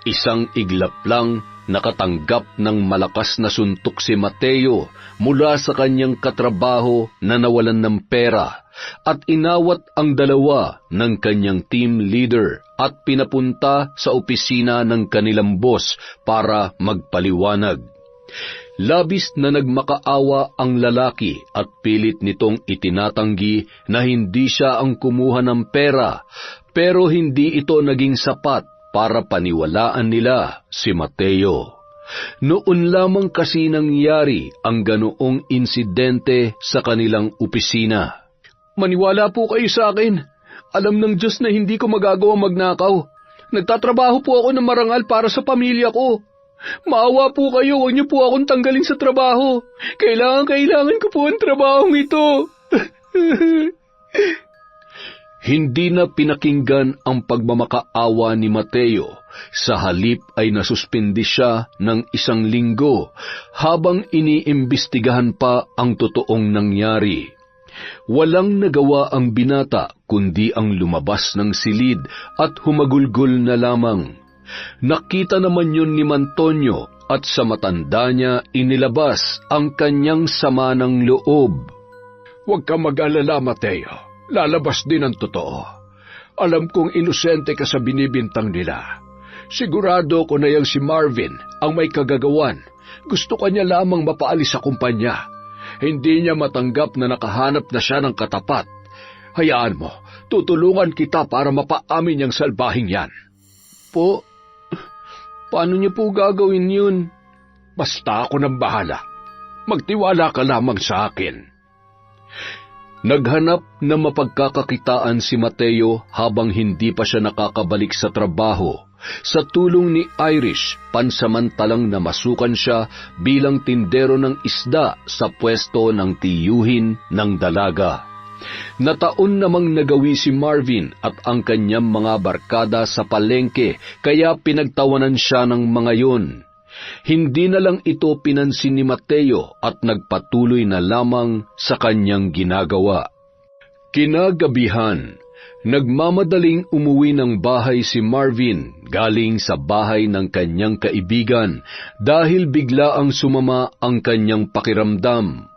Isang iglap lang nakatanggap ng malakas na suntok si Mateo mula sa kanyang katrabaho na nawalan ng pera at inawat ang dalawa ng kanyang team leader at pinapunta sa opisina ng kanilang boss para magpaliwanag. Labis na nagmakaawa ang lalaki at pilit nitong itinatanggi na hindi siya ang kumuha ng pera, pero hindi ito naging sapat para paniwalaan nila si Mateo. Noon lamang kasi nangyari ang ganoong insidente sa kanilang opisina. Maniwala po kayo sa akin. Alam ng Diyos na hindi ko magagawa magnakaw. Nagtatrabaho po ako ng marangal para sa pamilya ko. Maawa po kayo, huwag niyo po akong tanggalin sa trabaho. Kailangan ko po ang trabahong ito. Hindi na pinakinggan ang pagmamakaawa ni Mateo. Sa halip ay nasuspindi siya ng 1 linggo habang iniimbestigahan pa ang totoong nangyari. Walang nagawa ang binata kundi ang lumabas ng silid at humagulgol na lamang. Nakita naman yun ni Mantonio at sa matanda niya inilabas ang kanyang sama ng loob. Huwag kang mag-alala, Mateo. Lalabas din ang totoo. Alam kong inosente ka sa binibintang nila. Sigurado ko na yang si Marvin ang may kagagawan. Gusto ka niya lamang mapaalis sa kumpanya. Hindi niya matanggap na nakahanap na siya ng katapat. Hayaan mo, tutulungan kita para mapaamin niyang salbahing yan. Po, paano niyo po gagawin yun? Basta ako nang bahala. Magtiwala ka lamang sa akin. Naghanap na mapagkakakitaan si Mateo habang hindi pa siya nakakabalik sa trabaho. Sa tulong ni Irish, pansamantalang namasukan siya bilang tindero ng isda sa pwesto ng tiyuhin ng dalaga. Nataon namang nagawi si Marvin at ang kanyang mga barkada sa palengke kaya pinagtawanan siya ng mga yun. Hindi na lang ito pinansin ni Mateo at nagpatuloy na lamang sa kanyang ginagawa. Kinagabihan, nagmamadaling umuwi ng bahay si Marvin galing sa bahay ng kanyang kaibigan dahil bigla ang sumama ang kanyang pakiramdam.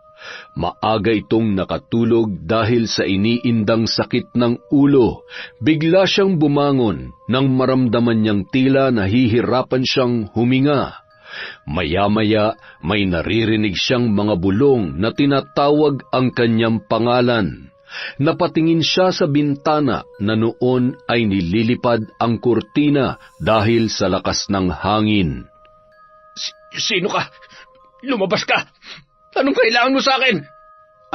Maaga itong nakatulog dahil sa iniindang sakit ng ulo. Bigla siyang bumangon nang maramdaman niyang tila nahihirapan siyang huminga. Maya-maya may naririnig siyang mga bulong na tinatawag ang kanyang pangalan. Napatingin siya sa bintana na noon ay nililipad ang kurtina dahil sa lakas ng hangin. Sino ka? Lumabas ka! Anong kailangan mo sa akin?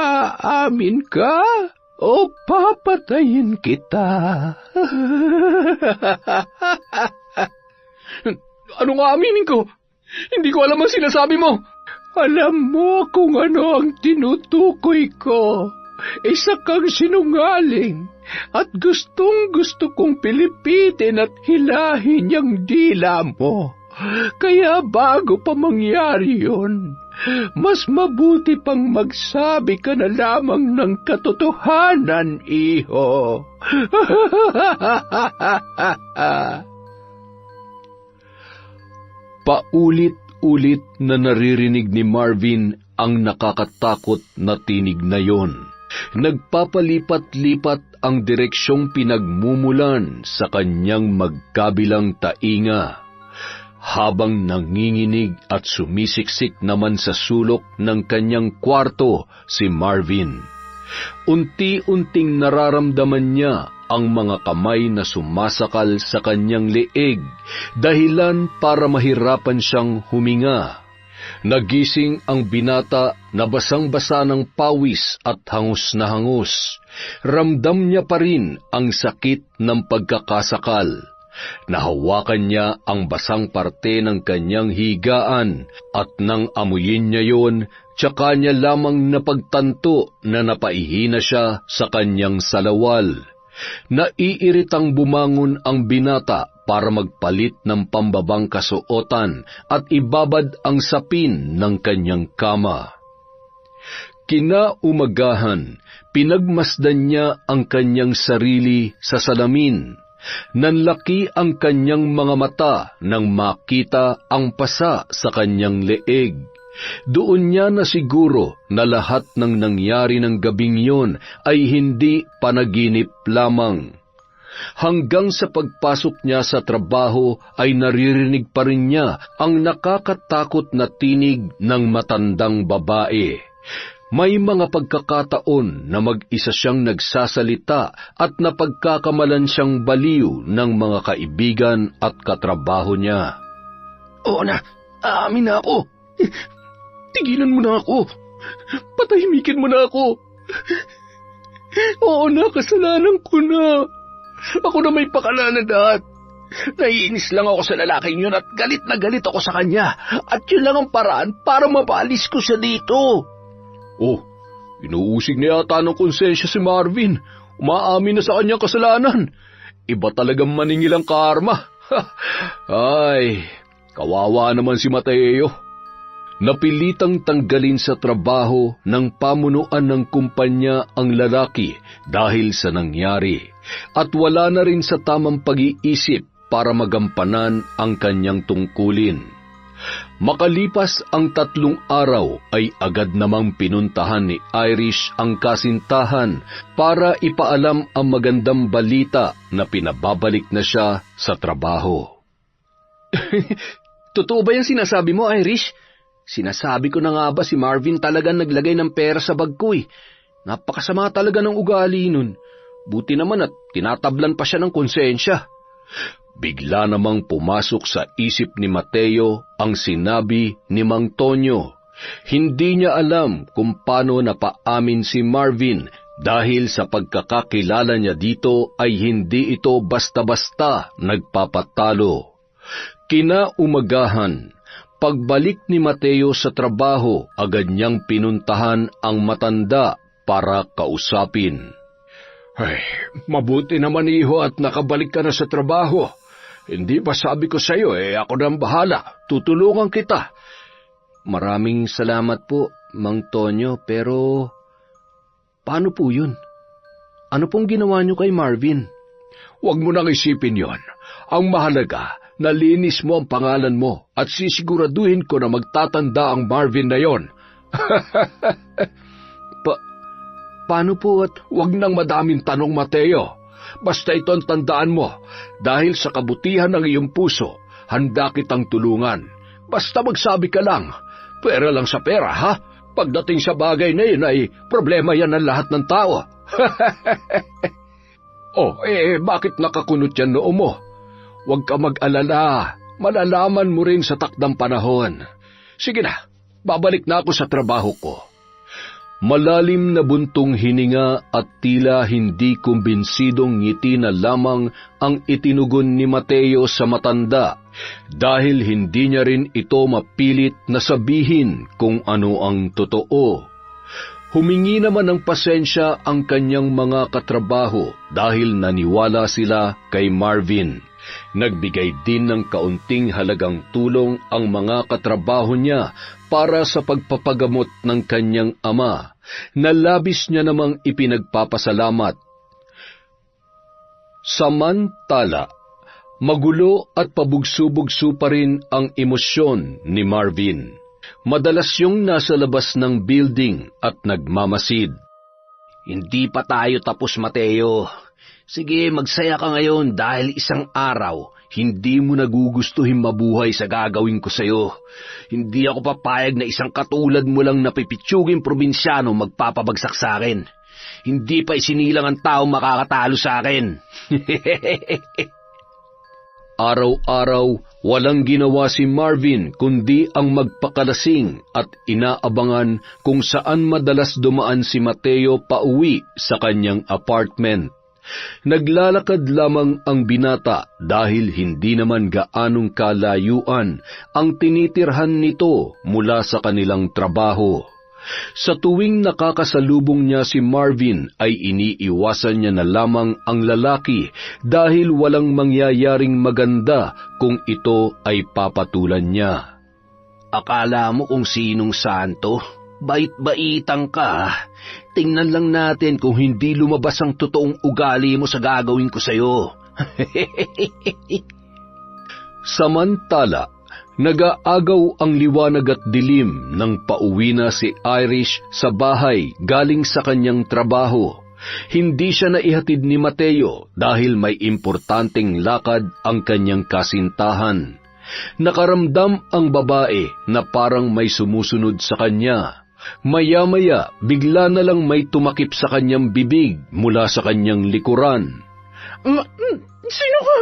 Aamin ka o papatayin kita? Anong aaminin ko? Hindi ko alam ang sinasabi mo. Alam mo kung ano ang tinutukoy ko. Isa kang sinungaling at gustong-gusto kong pilipitin at hilahin yung dila mo. Kaya bago pa mangyari yun, mas mabuti pang magsabi ka na lamang ng katotohanan, iho. Paulit-ulit na naririnig ni Marvin ang nakakatakot na tinig na yon. Nagpapalipat-lipat ang direksyong pinagmumulan sa kanyang magkabilang tainga. Habang nanginginig at sumisiksik naman sa sulok ng kanyang kwarto si Marvin. Unti-unting nararamdaman niya ang mga kamay na sumasakal sa kanyang leeg, dahilan para mahirapan siyang huminga. Nagising ang binata na basang-basa ng pawis at hangus na hangus. Ramdam niya pa rin ang sakit ng pagkakasakal. Nahawakan niya ang basang parte ng kanyang higaan at nang amuyin niya yon, tsaka niya lamang napagtanto na napaihina siya sa kanyang salawal. Naiiritang bumangon ang binata para magpalit ng pambabang kasuotan at ibabad ang sapin ng kanyang kama. Kinaumagahan, pinagmasdan niya ang kanyang sarili sa salamin. Nanlaki ang kanyang mga mata nang makita ang pasa sa kanyang leeg. Doon niya na siguro na lahat ng nangyari ng gabing yon ay hindi panaginip lamang. Hanggang sa pagpasok niya sa trabaho ay naririnig pa rin niya ang nakakatakot na tinig ng matandang babae. May mga pagkakataon na mag-isa siyang nagsasalita at napagkakamalan siyang baliw ng mga kaibigan at katrabaho niya. Oo na, aamin na ako. Tigilan mo na ako. Patahimikin mo na ako. Oo na, kasalanan ko na. Ako na may pakala na lahat. Naiinis lang ako sa lalaking yun at galit na galit ako sa kanya. At yun lang ang paraan para mapaalis ko siya dito. Oh, Inuusig na yata ng konsensya si Marvin. Umaamin na sa kanyang kasalanan. Iba talagang maningil ang karma. Ay, kawawa naman si Mateo. Napilitang tanggalin sa trabaho ng pamunuan ng kumpanya ang lalaki dahil sa nangyari at wala na rin sa tamang pag-iisip para magampanan ang kanyang tungkulin. Makalipas ang 3 araw ay agad namang pinuntahan ni Irish ang kasintahan para ipaalam ang magandang balita na pinababalik na siya sa trabaho. Totoo ba yung sinasabi mo, Irish? Sinasabi ko na nga ba si Marvin talagang naglagay ng pera sa bag ko eh. Napakasama talaga ng ugali nun. Buti naman at tinatablan pa siya ng konsensya. Bigla namang pumasok sa isip ni Mateo ang sinabi ni Mang Tonyo. Hindi niya alam kung paano napaamin si Marvin dahil sa pagkakakilala niya dito ay hindi ito basta-basta nagpapatalo. Kinaumagahan, pagbalik ni Mateo sa trabaho, agad niyang pinuntahan ang matanda para kausapin. Ay, mabuti naman iho at nakabalik ka na sa trabaho. Hindi ba sabi ko sa iyo, ako nang bahala. Tutulungan kita. Maraming salamat po, Mang Tonyo, pero paano po yun? Ano pong ginawa niyo kay Marvin? Huwag mo nang isipin yon. Ang mahalaga, nalinis mo ang pangalan mo at sisiguraduhin ko na magtatanda ang Marvin na yon. Paano po at huwag nang madaming tanong, Mateo. Basta ito'ng tandaan mo, dahil sa kabutihan ng iyong puso, handa kitang tulungan. Basta magsabi ka lang, pera lang sa pera, ha? Pagdating sa bagay na yun ay problema yan ng lahat ng tao. Bakit nakakunot yan noo mo? Huwag ka mag-alala, malalaman mo rin sa takdang panahon. Sige na, babalik na ako sa trabaho ko. Malalim na buntong hininga at tila hindi kumbinsidong ngiti na lamang ang itinugon ni Mateo sa matanda dahil hindi niya rin ito mapilit na sabihin kung ano ang totoo. Humingi naman ng pasensya ang kanyang mga katrabaho dahil naniwala sila kay Marvin. Nagbigay din ng kaunting halagang tulong ang mga katrabaho niya para sa pagpapagamot ng kanyang ama, na labis niya namang ipinagpapasalamat. Samantala, magulo at pabugso-bugso pa rin ang emosyon ni Marvin. Madalas yung nasa labas ng building at nagmamasid. Hindi pa tayo tapos, Mateo. Sige, magsaya ka ngayon dahil isang araw, hindi mo nagugustuhin mabuhay sa gagawin ko sa'yo. Hindi ako papayag na isang katulad mo lang napipitsuging probinsyano magpapabagsak sa akin. Hindi pa isinilang ang taong makakatalo sa akin. Araw-araw, walang ginawa si Marvin kundi ang magpakalasing at inaabangan kung saan madalas dumaan si Mateo pauwi sa kanyang apartment. Naglalakad lamang ang binata dahil hindi naman gaanong kalayuan ang tinitirhan nito mula sa kanilang trabaho. Sa tuwing nakakasalubong niya si Marvin ay iniiwasan niya na lamang ang lalaki dahil walang mangyayaring maganda kung ito ay papatulan niya. Akala mo kung sinong santo? Bait-baitang ka. Tingnan lang natin kung hindi lumabas ang totoong ugali mo sa gagawin ko sa'yo. Samantala, nag-aagaw ang liwanag at dilim nang pauwi na si Irish sa bahay galing sa kanyang trabaho. Hindi siya naihatid ni Mateo dahil may importanteng lakad ang kanyang kasintahan. Nakaramdam ang babae na parang may sumusunod sa kanya. Maya-maya, bigla na lang may tumakip sa kanyang bibig mula sa kanyang likuran. Sino ka?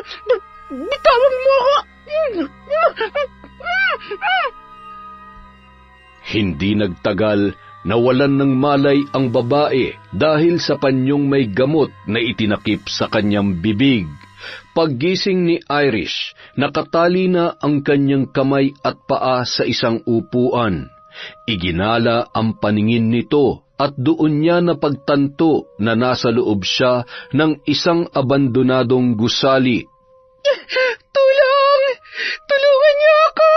Bitawan mo ako! Hindi nagtagal, nawalan ng malay ang babae dahil sa panyong may gamot na itinakip sa kanyang bibig. Paggising ni Irish, nakatali na ang kanyang kamay at paa sa isang upuan. Iginala ang paningin nito at doon niya napagtanto na nasa loob siya ng isang abandonadong gusali. Tulong! Tulungan niyo ako!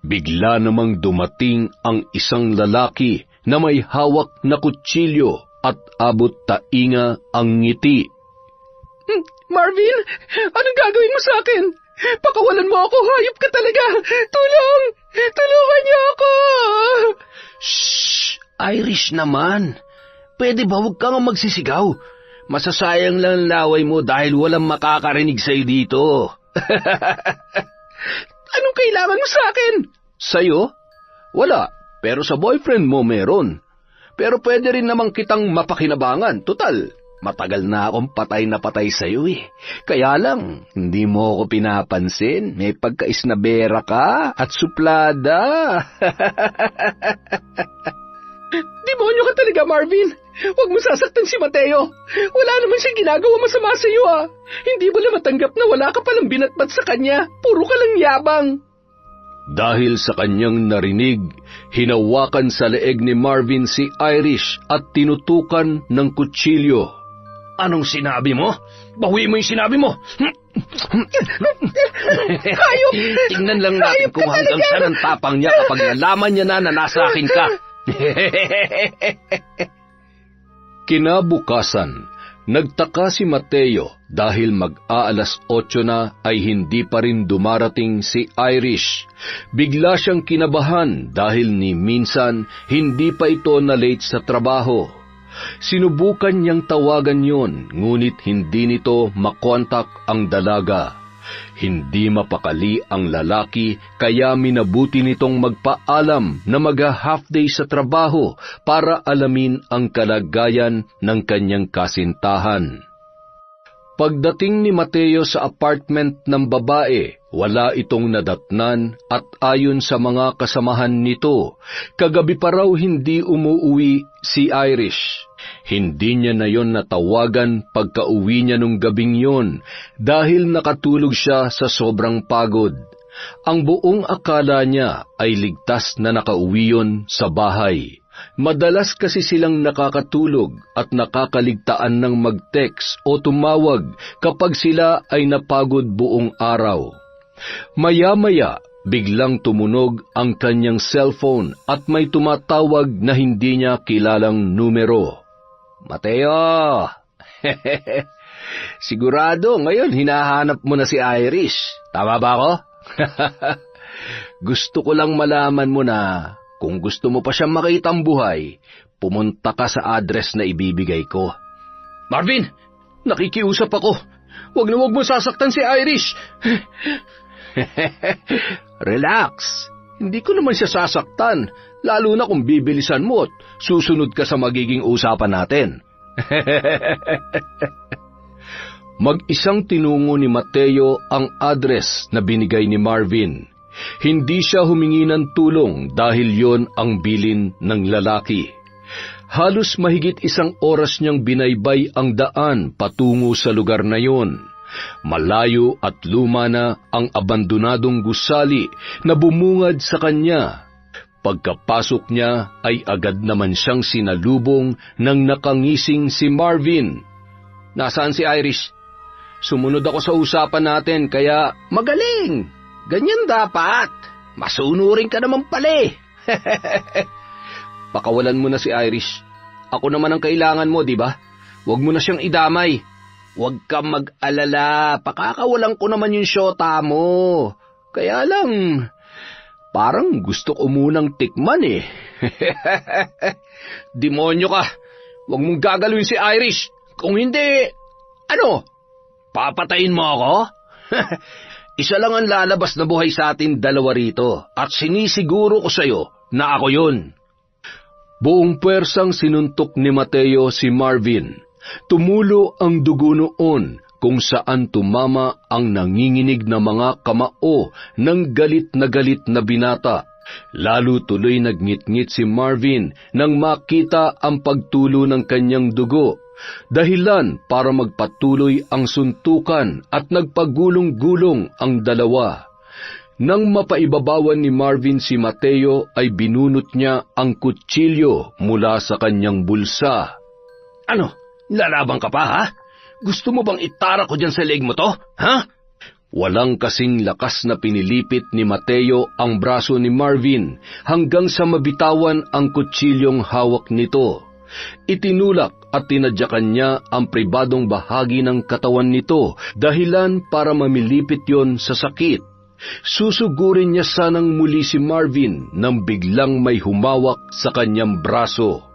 Bigla namang dumating ang isang lalaki na may hawak na kutsilyo at abot tainga ang ngiti. Marvin, anong gagawin mo sa akin? Pakawalan mo ako, hayop ka talaga! Tulong! Tulungan niyo ako! Shh! Irish naman. Pwede ba huwag kang magsisigaw? Masasayang lang ang laway mo dahil walang makakarinig sa'yo dito. Anong kailangan mo sa akin? Sa'yo? Wala, pero sa boyfriend mo meron. Pero pwede rin namang kitang mapakinabangan. Tutal, matagal na akong patay na patay sa'yo eh. Kaya lang, hindi mo ako pinapansin. May pagkaisnabera ka at suplada. Demonyo ka talaga, Marvin! Huwag mo sasaktan si Mateo! Wala naman siyang ginagawa masama sa iyo, ah! Hindi mo na matanggap na wala ka palang binatbat sa kanya. Puro ka lang yabang. Dahil sa kanyang narinig, hinawakan sa leeg ni Marvin si Irish at tinutukan ng kutsilyo. Anong sinabi mo? Bawi mo yung sinabi mo! Hayop! Tingnan lang natin kung hanggang saan ang tapang niya kapag nalaman niya na nasa akin ka. Kinabukasan, nagtaka si Mateo dahil mag-aalas 8 na ay hindi pa rin dumarating si Irish. Bigla siyang kinabahan dahil ni minsan hindi pa ito na-late sa trabaho. Sinubukan niyang tawagan yon, ngunit hindi nito makontak ang dalaga. Hindi mapakali ang lalaki kaya minabuti nitong magpaalam na mag-half day sa trabaho para alamin ang kalagayan ng kanyang kasintahan. Pagdating ni Mateo sa apartment ng babae, wala itong nadatnan at ayon sa mga kasamahan nito, kagabi pa raw hindi umuwi si Irish. Hindi niya na yon natawagan pagka-uwi niya nung gabing yon dahil nakatulog siya sa sobrang pagod. Ang buong akala niya ay ligtas na nakauwi yon sa bahay. Madalas kasi silang nakakatulog at nakakaligtaan ng mag-text o tumawag kapag sila ay napagod buong araw. Maya-maya, biglang tumunog ang kanyang cellphone at may tumatawag na hindi niya kilalang numero. Mateo! Sigurado, ngayon hinahanap mo na si Irish. Tama ba ako? Gusto ko lang malaman mo na kung gusto mo pa siyang makitang buhay, pumunta ka sa address na ibibigay ko. Marvin! Nakikiusap ako. Huwag na huwag mo sasaktan si Irish. Relax. Hindi ko naman siya sasaktan, lalo na kung bibilisan mo at susunod ka sa magiging usapan natin. Mag-isang tinungo ni Mateo ang address na binigay ni Marvin. Hindi siya humingi ng tulong dahil yon ang bilin ng lalaki. Halos mahigit 1 oras niyang binaybay ang daan patungo sa lugar na yon. Malayo at luma na ang abandonadong gusali na bumungad sa kanya. Pagkapasok niya ay agad naman siyang sinalubong ng nakangising si Marvin. Nasaan si Irish? Sumunod ako sa usapan natin kaya magaling. Ganyan dapat. Masunurin ka naman pala eh. Pakawalan mo na si Irish. Ako naman ang kailangan mo, di ba? Huwag mo na siyang idamay. Huwag kang mag-alala. Pakakawalan ko naman yung syota mo. Kaya lang, parang gusto ko munang tikman eh. Demonyo ka. Huwag mong gagalawin si Irish. Kung hindi, ano? Papatayin mo ako? Isa lang ang lalabas na buhay sa atin dalawa rito at sinisiguro ko sa'yo na ako yun. Buong puwersang sinuntok ni Mateo si Marvin. Tumulo ang dugo noon kung saan tumama ang nanginginig na mga kamao ng galit na binata. Lalo tuloy nagngit-ngit si Marvin nang makita ang pagtulo ng kanyang dugo. Dahilan para magpatuloy ang suntukan at nagpagulong-gulong ang dalawa. Nang mapaibabawan ni Marvin si Mateo ay binunot niya ang kutsilyo mula sa kanyang bulsa. Ano? Lalaban ka pa, ha? Gusto mo bang itara ko dyan sa leg mo to, ha? Walang kasing lakas na pinilipit ni Mateo ang braso ni Marvin hanggang sa mabitawan ang kutsilyong hawak nito. Itinulak at tinadyakan niya ang pribadong bahagi ng katawan nito, dahilan para mamilipit yon sa sakit. Susugurin niya sanang muli si Marvin nang biglang may humawak sa kanyang braso.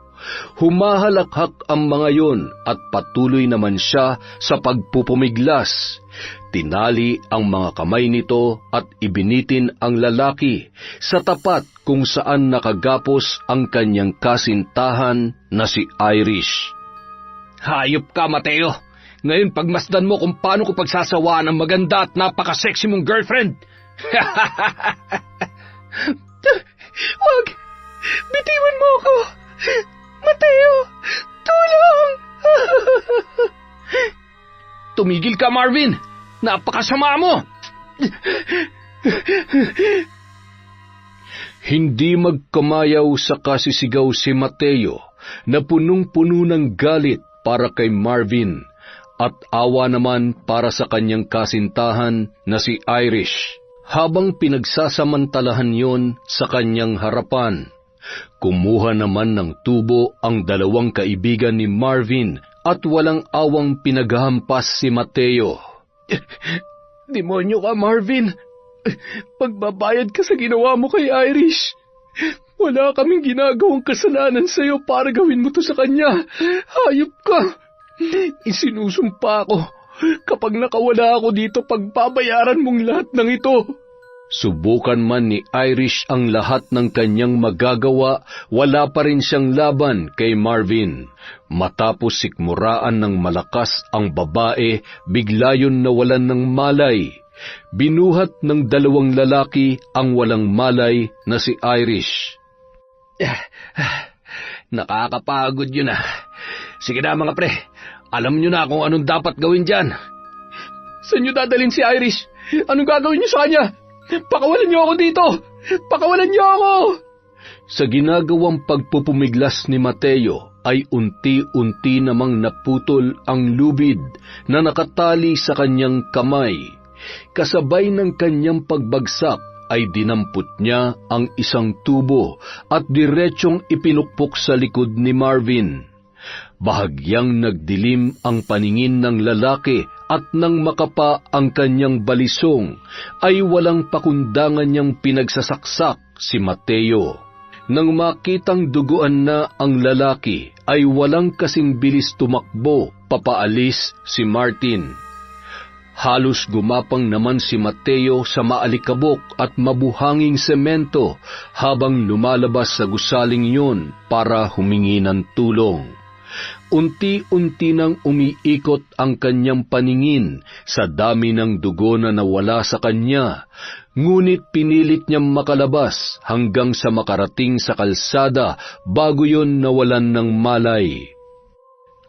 Humahalakhak ang mga yon at patuloy naman siya sa pagpupumiglas. Tinali ang mga kamay nito at ibinitin ang lalaki sa tapat kung saan nakagapos ang kanyang kasintahan na si Irish. Hayop ka, Mateo! Ngayon pagmasdan mo kung paano ko pagsasawaan ang maganda at napaka-sexy mong girlfriend! Wag! Bitiwan mo ako! Mateo! Tulong! Tumigil ka, Marvin! Napakasama mo! Hindi magkamayaw sa kasisigaw si Mateo na punong-puno ng galit para kay Marvin at awa naman para sa kanyang kasintahan na si Irish. Habang pinagsasamantalahan yon sa kanyang harapan, kumuha naman ng tubo ang dalawang kaibigan ni Marvin at walang awang pinaghahampas si Mateo. Demonyo ka, Marvin! Pagbabayad ka sa ginawa mo kay Irish. Wala kaming ginagawang kasalanan sa'yo para gawin mo to sa kanya. Hayop ka! Isinusumpa ko, kapag nakawala ako dito, pagbabayaran mong lahat ng ito. Subukan man ni Irish ang lahat ng kanyang magagawa, wala pa rin siyang laban kay Marvin. Matapos sikmuraan ng malakas ang babae, bigla yun nawalan ng malay. Binuhat ng dalawang lalaki ang walang malay na si Irish. Nakakapagod yun, ah. Sige na, mga pre. Alam nyo na kung anong dapat gawin dyan. Saan nyo dadalhin si Irish? Anong gagawin nyo sa kanya? Pakawalan niyo ako dito! Pakawalan niyo ako! Sa ginagawang pagpupumiglas ni Mateo ay unti-unti namang naputol ang lubid na nakatali sa kanyang kamay. Kasabay ng kanyang pagbagsak ay dinampot niya ang isang tubo at diretsyong ipinukpok sa likod ni Marvin. Bahagyang nagdilim ang paningin ng lalaki at nang makapa ang kanyang balisong, ay walang pakundangan niyang pinagsasaksak si Mateo. Nang makitang duguan na ang lalaki, ay walang kasing bilis tumakbo papaalis si Martin. Halos gumapang naman si Mateo sa maalikabok at mabuhanging semento habang lumalabas sa gusaling yun para humingi ng tulong. Unti-unti nang umiikot ang kanyang paningin sa dami ng dugo na nawala sa kanya, ngunit pinilit niyang makalabas hanggang sa makarating sa kalsada bago yon nawalan ng malay.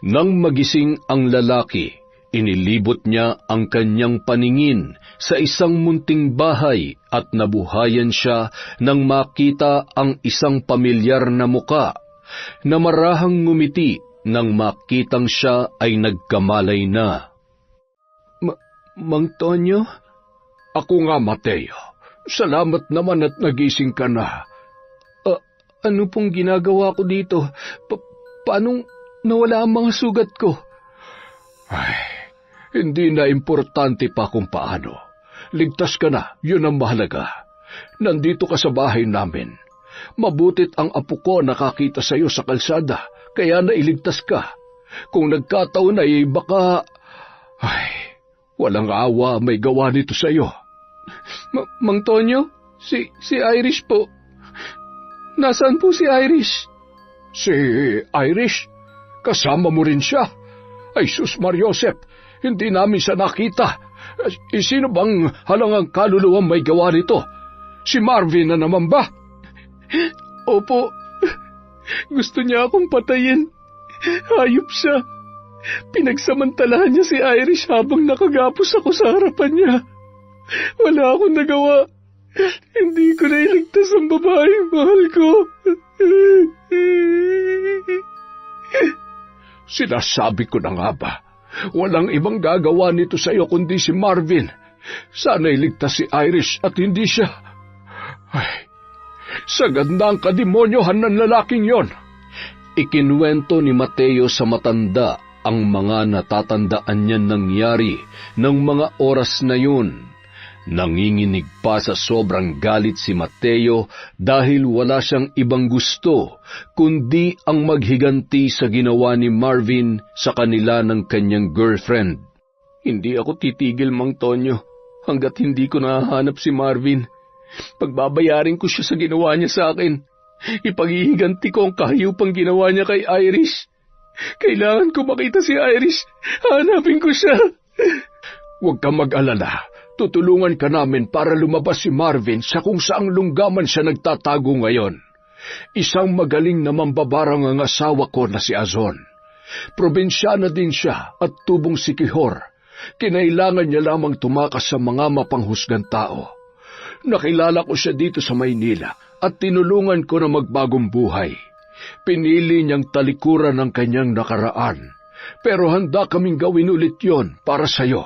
Nang magising ang lalaki, inilibot niya ang kanyang paningin sa isang munting bahay at nabuhayan siya nang makita ang isang pamilyar na muka na marahang ngumiti nang makitang siya ay nagkamalay na. Mang Tonyo? Ako nga, Mateo. Salamat naman at nagising ka na. Ano pong ginagawa ko dito? Paanong nawala ang mga sugat ko? Ay, hindi na importante pa kung paano. Ligtas ka na, yun ang mahalaga. Nandito ka sa bahay namin. Mabutit ang apo ko nakakita sa iyo sa kalsada, kaya nailigtas ka. Kung nagkataon ay baka... Ay, walang awa may gawa nito sa iyo. Mang Tonyo? Si Irish po. Nasaan po si Irish? Si Irish? Kasama mo rin siya? Ay sus Mariosep, hindi namin siya nakita. Sino bang halangang kaluluwang may gawa nito? Si Marvin na naman ba? Opo. Gusto niya akong patayin. Hayop siya. Pinagsamantalahan niya si Irish habang nakagapos ako sa harapan niya. Wala akong nagawa. Hindi ko na iligtas ang babaeng mahal ko. Sinasabi ko na nga ba, walang ibang gagawa nito sa iyo kundi si Marvin. Sana iligtas si Irish at hindi siya. Ay, sagad na ang kademonyohan ng lalaking yon. Ikinuwento ni Mateo sa matanda ang mga natatandaan niyan nangyari ng mga oras na yun. Nanginginig pa sa sobrang galit si Mateo dahil wala siyang ibang gusto kundi ang maghiganti sa ginawa ni Marvin sa kanila ng kanyang girlfriend. Hindi ako titigil, Mang Tonyo, hanggat hindi ko nahahanap si Marvin. Pagbabayarin ko siya sa ginawa niya sa akin. Ipaghihiganti ko ang kahayupang ginawa niya kay Irish. Kailangan ko makita si Irish. Hanapin ko siya. Huwag kang mag-alala. Tutulungan ka namin para lumabas si Marvin sa kung saang lunggaman siya nagtatago ngayon. Isang magaling na mambabarang ang asawa ko na si Azon. Probinsyana din siya at tubong sikihor. Kinailangan niya lamang tumakas sa mga mapanghusgang tao. Nakilala ko siya dito sa Maynila at tinulungan ko na magbagong buhay. Pinili niyang talikuran ang kanyang nakaraan. Pero handa kaming gawin ulit yon para sa'yo,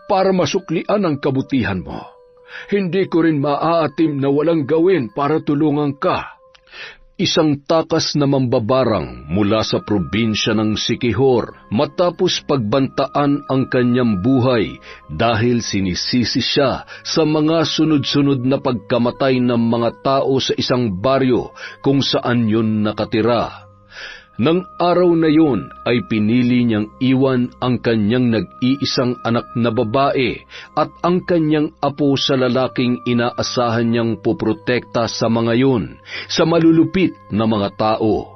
para masuklian ang kabutihan mo. Hindi ko rin maaatim na walang gawin para tulungan ka. Isang takas na mambabarang mula sa probinsya ng Sikihor matapos pagbantaan ang kanyang buhay dahil sinisisi siya sa mga sunod-sunod na pagkamatay ng mga tao sa isang baryo kung saan yun nakatira. Nang araw na yun ay pinili niyang iwan ang kanyang nag-iisang anak na babae at ang kanyang apo sa lalaking inaasahan niyang poprotekta sa mga yun, sa malulupit na mga tao.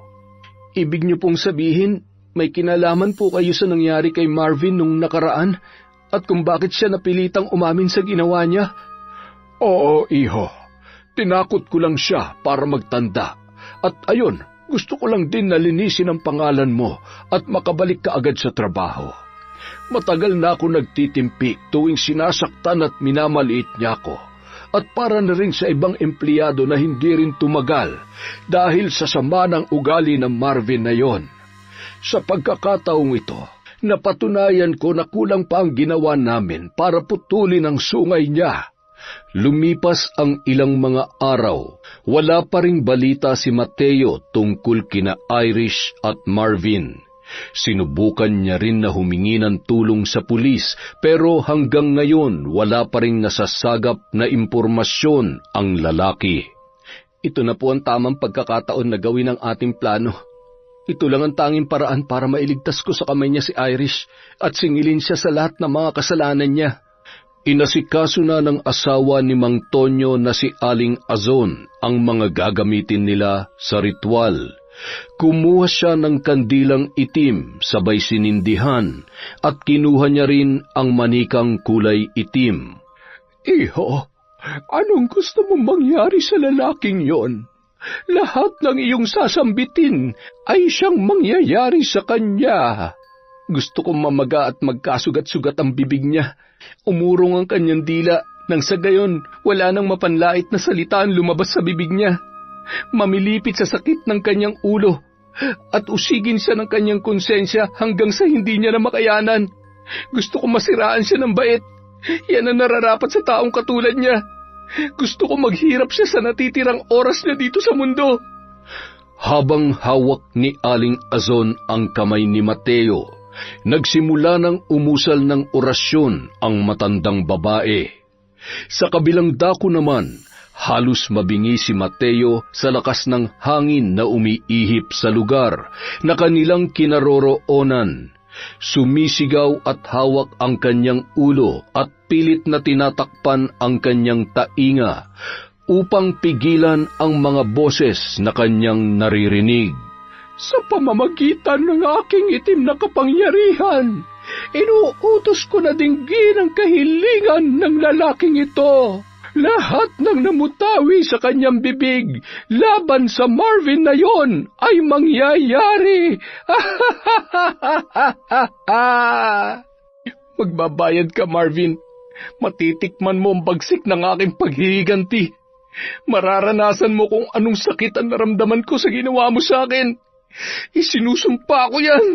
Ibig niyo pong sabihin, may kinalaman po kayo sa nangyari kay Marvin nung nakaraan at kung bakit siya napilitang umamin sa ginawa niya? Oo, iho. Tinakot ko lang siya para magtanda. At ayun, gusto ko lang din na linisin ang pangalan mo at makabalik ka agad sa trabaho. Matagal na ako nagtitimpi tuwing sinasaktan at minamaliit niya ako. At para na rin sa ibang empleyado na hindi rin tumagal dahil sa sama ng ugali ng Marvin na yon. Sa pagkakataong ito, napatunayan ko na kulang pa ang ginawa namin para putulin ang sungay niya. Lumipas ang ilang mga araw, wala pa ring balita si Mateo tungkol kina Irish at Marvin. Sinubukan niya rin na humingi ng tulong sa pulis pero hanggang ngayon wala pa ring nasasagap na impormasyon ang lalaki. Ito na po ang tamang pagkakataon na gawin ang ating plano. Ito lang ang tanging paraan para mailigtas ko sa kamay niya si Irish at singilin siya sa lahat ng mga kasalanan niya. Inasikaso na ng asawa ni Mang Tonyo na si Aling Azon ang mga gagamitin nila sa ritual. Kumuha siya ng kandilang itim sabay sinindihan at kinuha niya rin ang manikang kulay itim. Iho, anong gusto mong mangyari sa lalaking yon? Lahat ng iyong sasambitin ay siyang mangyayari sa kanya. Gusto kong mamaga at magkasugat-sugat ang bibig niya. Umurong ang kanyang dila nang sa gayon wala nang mapanlait na salita ang lumabas sa bibig niya. Mamilipit sa sakit ng kanyang ulo at usigin siya ng kanyang konsensya hanggang sa hindi niya na makayanan. Gusto kong masiraan siya ng bait. Yan ang nararapat sa taong katulad niya. Gusto kong maghirap siya sa natitirang oras niya dito sa mundo. Habang hawak ni Aling Azon ang kamay ni Mateo, nagsimula ng umusal ng orasyon ang matandang babae. Sa kabilang dako naman, halos mabingi si Mateo sa lakas ng hangin na umiihip sa lugar na kanilang kinaroroonan. Sumisigaw at hawak ang kanyang ulo at pilit na tinatakpan ang kanyang tainga upang pigilan ang mga boses na kanyang naririnig. Sa pamamagitan ng aking itim na kapangyarihan, inuutos ko na dinggin ang kahilingan ng lalaking ito. Lahat ng namutawi sa kanyang bibig laban sa Marvin na yon ay mangyayari. Magbabayad ka, Marvin. Matitikman mo ang bagsik ng aking paghihiganti. Mararanasan mo kung anong sakit ang naramdaman ko sa ginawa mo sa akin. Isinusumpa ko yan.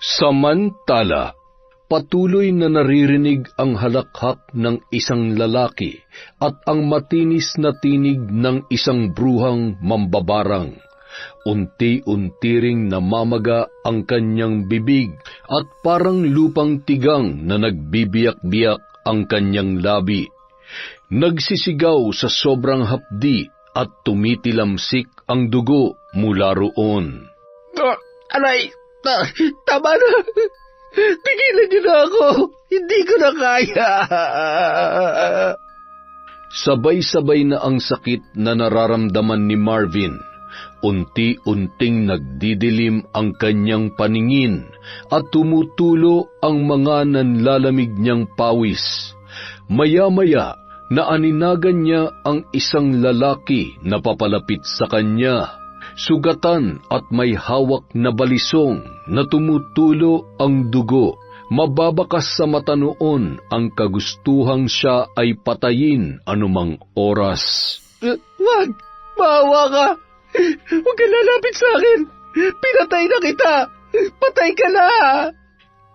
Samantala, patuloy na naririnig ang halakhak ng isang lalaki at ang matinis na tinig ng isang bruhang mambabarang. Unti-unti ring namamaga ang kanyang bibig at parang lupang tigang na nagbibiyak-biyak ang kanyang labi. Nagsisigaw sa sobrang hapdi at tumitilamsik ang dugo mula roon. Aray! Tama na! Tigilan niyo na ako! Hindi ko na kaya! Sabay-sabay na ang sakit na nararamdaman ni Marvin. Unti-unting nagdidilim ang kanyang paningin at tumutulo ang mga nanlalamig niyang pawis. Maya-maya, naaninagan niya ang isang lalaki na papalapit sa kanya. Sugatan at may hawak na balisong na tumutulo ang dugo. Mababakas sa mata noon ang kagustuhang siya ay patayin anumang oras. Wag! Maawa ka! Huwag ka lalapit sa akin! Pinatay na kita! Patay ka na!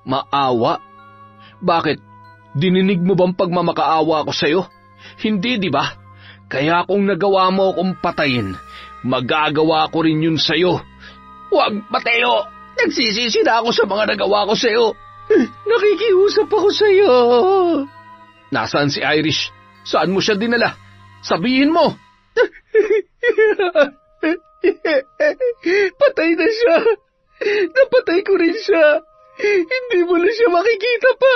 Maawa? Bakit? Dininig mo bang pagmamakaawa ko sa'yo? Hindi, di ba? Kaya kung nagawa mo akong patayin, magagawa ko rin yun sa'yo. Huwag, Mateo! Nagsisisi na ako sa mga nagawa ko sa'yo. Nakikiusap ako sa'yo. Nasaan si Irish? Saan mo siya dinala? Sabihin mo! Patay na siya. Napatay ko rin siya. Hindi mo na siya makikita pa.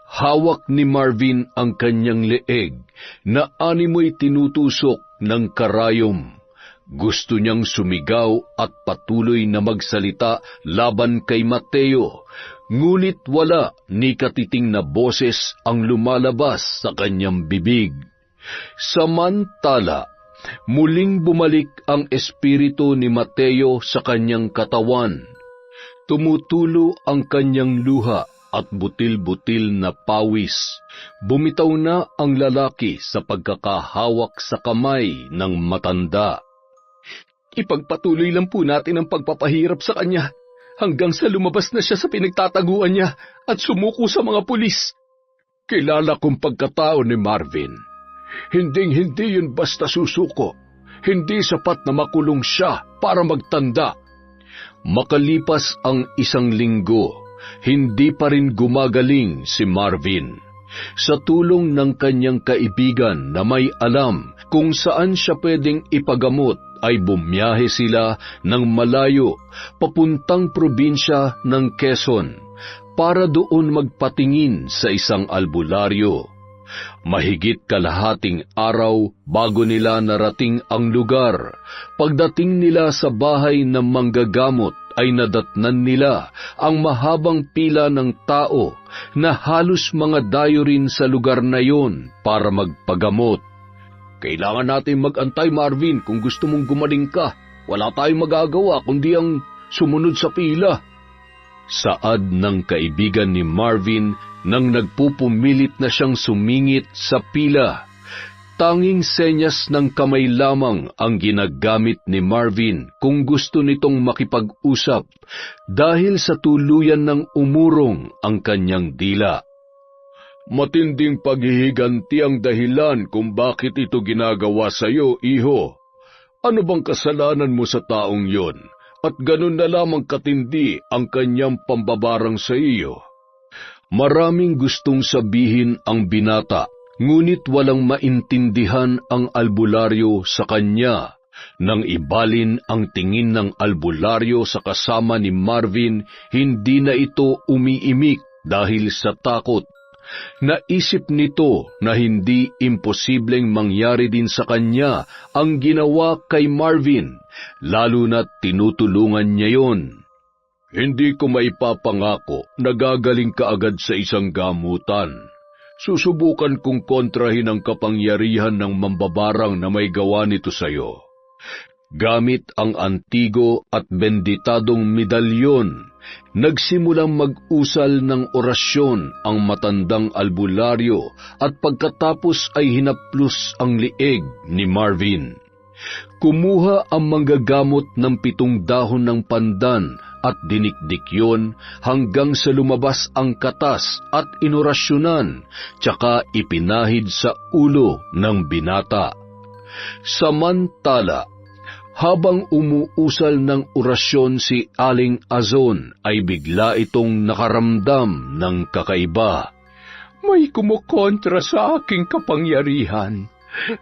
Hawak ni Marvin ang kanyang leeg na animoy tinutusok ng karayom. Gusto niyang sumigaw at patuloy na magsalita laban kay Mateo, ngunit wala ni katiting na boses ang lumalabas sa kanyang bibig. Samantala, muling bumalik ang espiritu ni Mateo sa kanyang katawan. Tumutulo ang kanyang luha at butil-butil na pawis. Bumitaw na ang lalaki sa pagkakahawak sa kamay ng matanda. Ipagpatuloy lang po natin ang pagpapahirap sa kanya hanggang sa lumabas na siya sa pinagtataguan niya at sumuko sa mga pulis. Kilala kong pagkatao ni Marvin. Hinding-hindi yun basta susuko. Hindi sapat na makulong siya para magtanda. Makalipas ang isang linggo, hindi pa rin gumagaling si Marvin. Sa tulong ng kanyang kaibigan na may alam kung saan siya pwedeng ipagamot, ay bumiyahe sila ng malayo papuntang probinsya ng Quezon para doon magpatingin sa isang albularyo. Mahigit kalahating araw bago nila narating ang lugar, pagdating nila sa bahay ng manggagamot ay nadatnan nila ang mahabang pila ng tao na halos mga dayo rin sa lugar na yon para magpagamot. Kailangan natin mag-antay, Marvin, kung gusto mong gumaling ka. Wala tayong magagawa kundi ang sumunod sa pila. Saad ng kaibigan ni Marvin nang nagpupumilit na siyang sumingit sa pila. Tanging senyas ng kamay lamang ang ginagamit ni Marvin kung gusto nitong makipag-usap dahil sa tuluyan ng umurong ang kanyang dila. Matinding paghihiganti ang dahilan kung bakit ito ginagawa sa iyo, iho. Ano bang kasalanan mo sa taong yon? At ganun na lamang katindi ang kanyang pambabarang sa iyo. Maraming gustong sabihin ang binata, ngunit walang maintindihan ang albularyo sa kanya. Nang ibalin ang tingin ng albularyo sa kasama ni Marvin, hindi na ito umiimik dahil sa takot. Naisip nito na hindi imposibleng mangyari din sa kanya ang ginawa kay Marvin, lalo na't tinutulungan niya yon. Hindi ko maipapangako na gagaling ka agad sa isang gamutan. Susubukan kong kontrahin ang kapangyarihan ng mambabarang na may gawa nito sa iyo. Gamit ang antigo at benditadong medalyon, nagsimulang mag-usal ng orasyon ang matandang albularyo at pagkatapos ay hinaplos ang lieg ni Marvin. Kumuha ang manggagamot ng 7 dahon ng pandan at dinikdik yun hanggang sa lumabas ang katas at inorasyonan, tsaka ipinahid sa ulo ng binata. Samantala, habang umuusal ng orasyon si Aling Azon ay bigla itong nakaramdam ng kakaiba. May kumukontra sa aking kapangyarihan.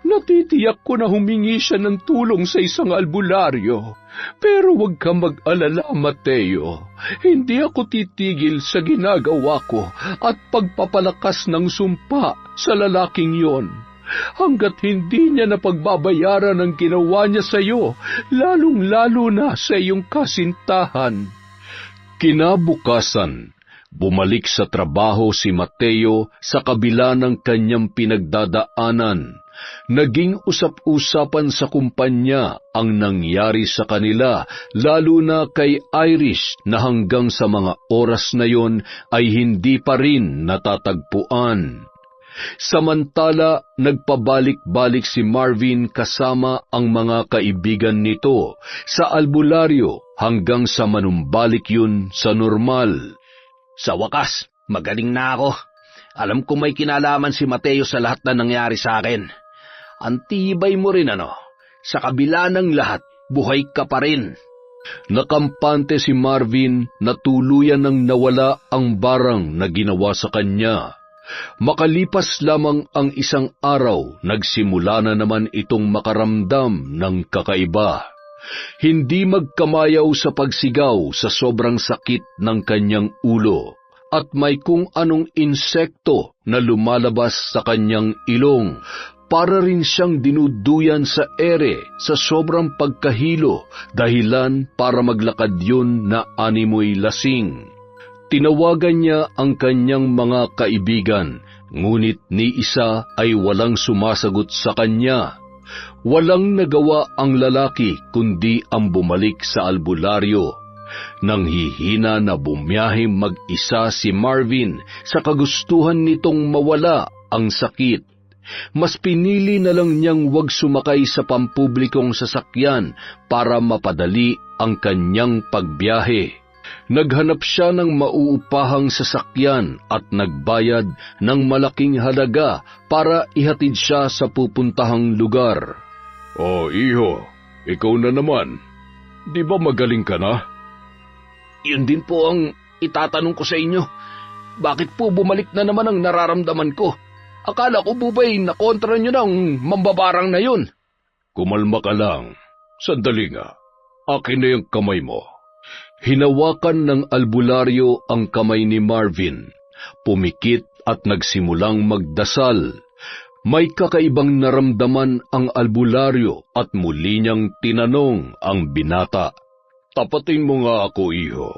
Natitiyak ko na humingi siya ng tulong sa isang albularyo. Pero huwag kang mag-alala, Mateo. Hindi ako titigil sa ginagawa ko at pagpapalakas ng sumpa sa lalaking yon. Hanggat hindi niya napagbabayaran ang ginawa niya sa iyo, lalong-lalo na sa iyong kasintahan. Kinabukasan, bumalik sa trabaho si Mateo sa kabila ng kanyang pinagdadaanan. Naging usap-usapan sa kumpanya ang nangyari sa kanila, lalo na kay Irish na hanggang sa mga oras na yon ay hindi pa rin natatagpuan. Samantala, nagpabalik-balik si Marvin kasama ang mga kaibigan nito sa albularyo hanggang sa manumbalik yun sa normal. Sa wakas, magaling na ako. Alam ko may kinalaman si Mateo sa lahat na nangyari sa akin. Antibay mo rin Sa kabila ng lahat, buhay ka pa rin. Nakampante si Marvin na tuluyan ng nawala ang barang na ginawa sa kanya. Makalipas lamang ang isang araw, nagsimula na naman itong makaramdam ng kakaiba. Hindi magkamayaw sa pagsigaw sa sobrang sakit ng kanyang ulo, at may kung anong insekto na lumalabas sa kanyang ilong. Para rin siyang dinuduyan sa ere sa sobrang pagkahilo, dahilan para maglakad yun na animoy lasing. Tinawagan niya ang kanyang mga kaibigan, ngunit ni isa ay walang sumasagot sa kanya. Walang nagawa ang lalaki kundi ang bumalik sa albularyo. Nang hihina na bumiyahe mag-isa si Marvin sa kagustuhan nitong mawala ang sakit. Mas pinili na lang niyang wag sumakay sa pampublikong sasakyan para mapadali ang kanyang pagbiyahe. Naghanap siya ng mauupahang sasakyan at nagbayad ng malaking halaga para ihatid siya sa pupuntahang lugar. Oh, iho, ikaw na naman. Di ba magaling ka na? Yun din po ang itatanong ko sa inyo. Bakit po bumalik na naman ang nararamdaman ko? Akala ko po ba'y nakontra nyo ng mambabarang na yun? Kumalma ka lang. Sandali nga. Akin na yung kamay mo. Hinawakan ng albularyo ang kamay ni Marvin. Pumikit at nagsimulang magdasal. May kakaibang naramdaman ang albularyo at muli niyang tinanong ang binata. Tapatin mo nga ako, iho.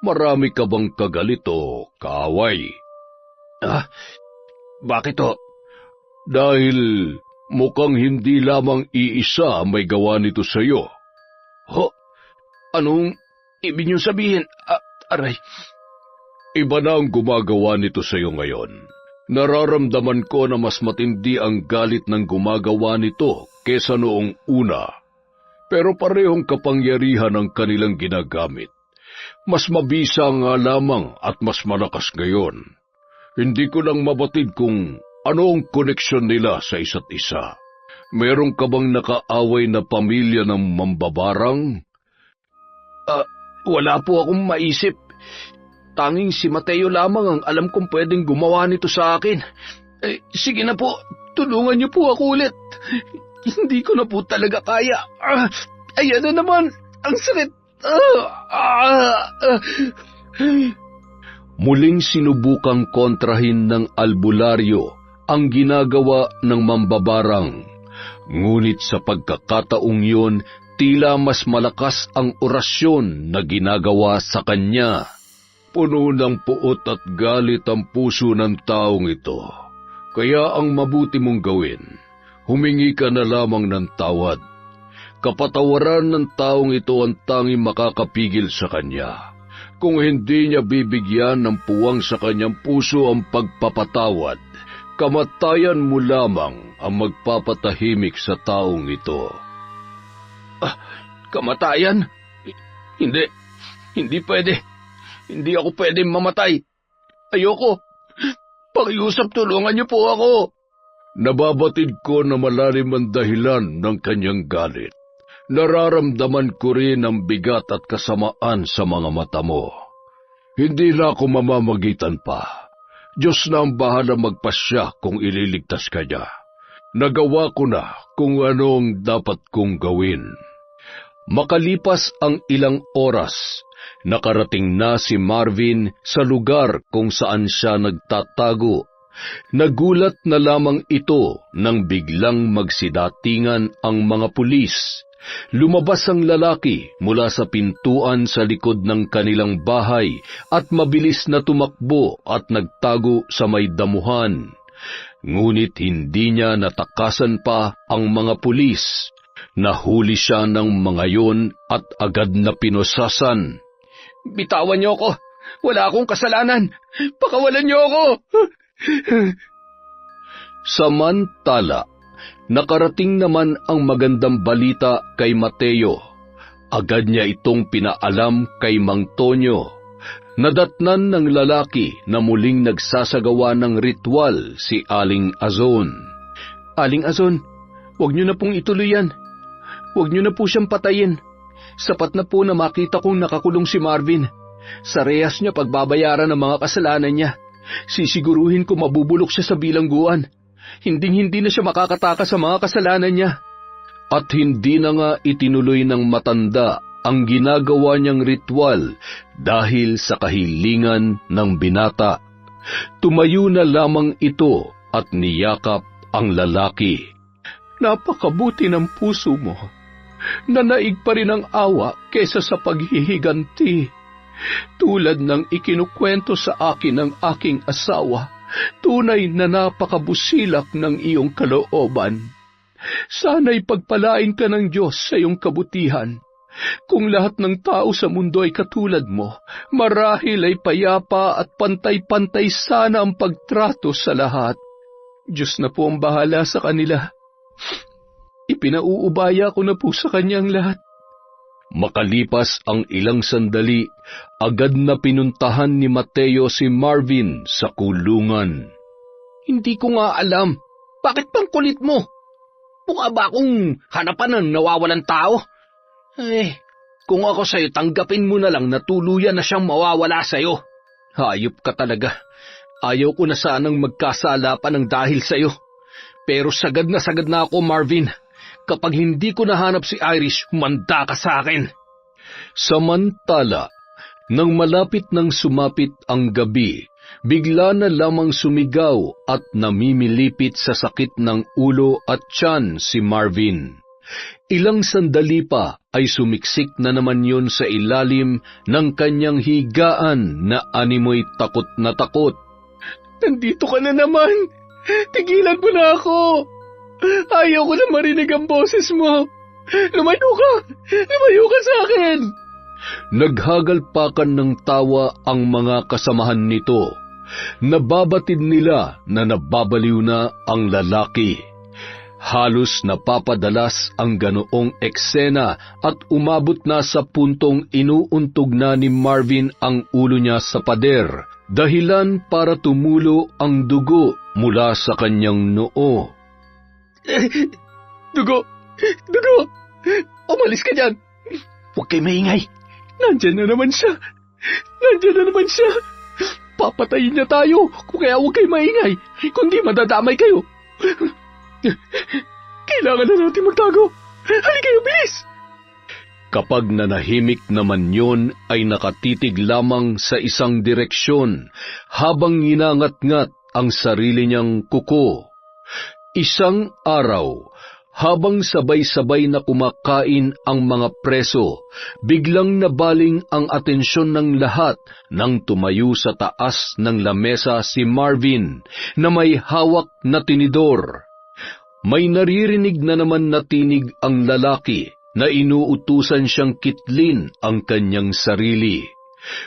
Marami ka bang kagalit o kaaway? Bakit ho? Dahil mukhang hindi lamang iisa may gawa nito sa iyo. Ho? Anong ibig niyong sabihin? Aray. Iba na ang gumagawa nito sa iyo ngayon. Nararamdaman ko na mas matindi ang galit ng gumagawa nito kesa noong una. Pero parehong kapangyarihan ang kanilang ginagamit. Mas mabisa nga lamang at mas malakas ngayon. Hindi ko lang mabatid kung ano ang koneksyon nila sa isa't isa. Meron ka bang nakaaway na pamilya ng mambabarang? Wala po akong maisip. Tanging si Mateo lamang ang alam kong pwedeng gumawa nito sa akin. Sige na po, tulungan niyo po ako ulit. Hindi ko na po talaga kaya. Ayan na naman, ang sakit. Muling sinubukang kontrahin ng albularyo ang ginagawa ng mambabarang. Ngunit sa pagkakataong yun, tila mas malakas ang orasyon na ginagawa sa kanya. Puno ng puot at galit ang puso ng taong ito. Kaya ang mabuti mong gawin, humingi ka na lamang ng tawad. Kapatawaran ng taong ito ang tanging makakapigil sa kanya. Kung hindi niya bibigyan ng puwang sa kanyang puso ang pagpapatawad, kamatayan mo lamang ang magpapatahimik sa taong ito. Kamatayan? Hindi. Hindi pwede. Hindi ako pwede mamatay. Ayoko. Pakiusap, tulungan niyo po ako. Nababatid ko na malalim ang dahilan ng kanyang galit. Nararamdaman ko rin ang bigat at kasamaan sa mga mata mo. Hindi na ako mamamagitan pa. Diyos na ang bahala magpasya kung ililigtas ka niya. Nagawa ko na kung ano ang dapat kong gawin. Makalipas ang ilang oras, nakarating na si Marvin sa lugar kung saan siya nagtatago. Nagulat na lamang ito nang biglang magsidatingan ang mga pulis. Lumabas ang lalaki mula sa pintuan sa likod ng kanilang bahay at mabilis na tumakbo at nagtago sa may damuhan. Ngunit hindi niya natakasan pa ang mga pulis. Nahuli siya ng mga yon at agad na pinusasan. Bitawan niyo ako. Wala akong kasalanan. Pakawalan niyo ako. Samantala, nakarating naman ang magandang balita kay Mateo. Agad niya itong pinaalam kay Mang Tonyo. Nadatnan ng lalaki na muling nagsasagawa ng ritual si Aling Azon. Aling Azon, huwag niyo na pong ituloy yan. Huwag niyo na po siyang patayin. Sapat na po na makita kong nakakulong si Marvin. Sa rehas niya pagbabayaran ng mga kasalanan niya. Sisiguruhin ko mabubulok siya sa bilangguan. Hinding-hindi na siya makakatakas sa mga kasalanan niya. At hindi na nga itinuloy ng matanda ang ginagawa niyang ritual dahil sa kahilingan ng binata. Tumayo na lamang ito at niyakap ang lalaki. Napakabuti ng puso mo. Nanaig pa rin ang awa kesa sa paghihiganti. Tulad ng ikinukwento sa akin ng aking asawa, tunay na napakabusilak ng iyong kalooban. Sana'y pagpalain ka ng Diyos sa iyong kabutihan. Kung lahat ng tao sa mundo ay katulad mo, marahil ay payapa at pantay-pantay sana ang pagtrato sa lahat. Diyos na po ang bahala sa kanila. Ipinauubaya ko na po sa kanya ang lahat. Makalipas ang ilang sandali, agad na pinuntahan ni Mateo si Marvin sa kulungan. Hindi ko nga alam. Bakit pang kulit mo? Mukha ba akong hanapan ng nawawalang tao? Kung ako sa'yo, tanggapin mo na lang na tuluyan na siyang mawawala sa'yo. Hayop ka talaga. Ayaw ko na sanang magkasala pa ng dahil sa'yo. Pero sagad na ako, Marvin. Kapag hindi ko nahanap si Irish, humanda ka sa akin. Samantala, nang malapit nang sumapit ang gabi, bigla na lamang sumigaw at namimilipit sa sakit ng ulo at tiyan si Marvin. Ilang sandali pa ay sumiksik na naman yun sa ilalim ng kanyang higaan na animoy takot na takot. Nandito ka na naman! Tigilan mo na ako! Ayaw ko na marinig ang boses mo! Lumayo ka! Lumayo ka sa akin! Naghagalpakan ng tawa ang mga kasamahan nito. Nababatid nila na nababaliw na ang lalaki. Halos napapadalas ang ganoong eksena at umabot na sa puntong inuuntog na ni Marvin ang ulo niya sa pader, dahilan para tumulo ang dugo mula sa kanyang noo. Dugo! Dugo! Umalis ka dyan! Huwag kayo maingay! Nandyan na naman siya! Papatayin niya tayo, kung kaya huwag kayo maingay, kundi madadamay kayo. Kailangan na natin magtago. Halika kayo, bilis! Kapag nanahimik naman yon ay nakatitig lamang sa isang direksyon habang nginangat-ngat ang sarili niyang kuko. Isang araw, habang sabay-sabay na kumakain ang mga preso, biglang nabaling ang atensyon ng lahat nang tumayo sa taas ng lamesa si Marvin na may hawak na tinidor. May naririnig na naman na tinig ang lalaki na inuutusan siyang kitlin ang kanyang sarili.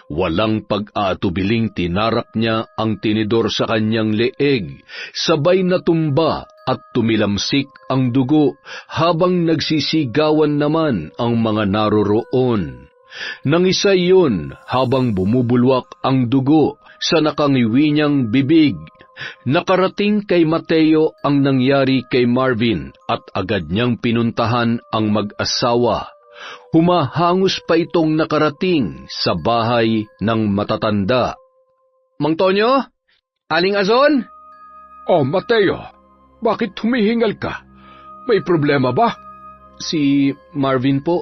Walang pag-aatubiling tinarak niya ang tinidor sa kanyang leeg, sabay natumba at tumilamsik ang dugo habang nagsisigawan naman ang mga naroroon. Nangisa yun habang bumubulwak ang dugo sa nakangiwi niyang bibig. Nakarating kay Mateo ang nangyari kay Marvin at agad niyang pinuntahan ang mag-asawa. Humahangos pa itong nakarating sa bahay ng matatanda. Mang Tonyo? Aling Azon? Oh, Mateo, bakit humihingal ka? May problema ba? Si Marvin po,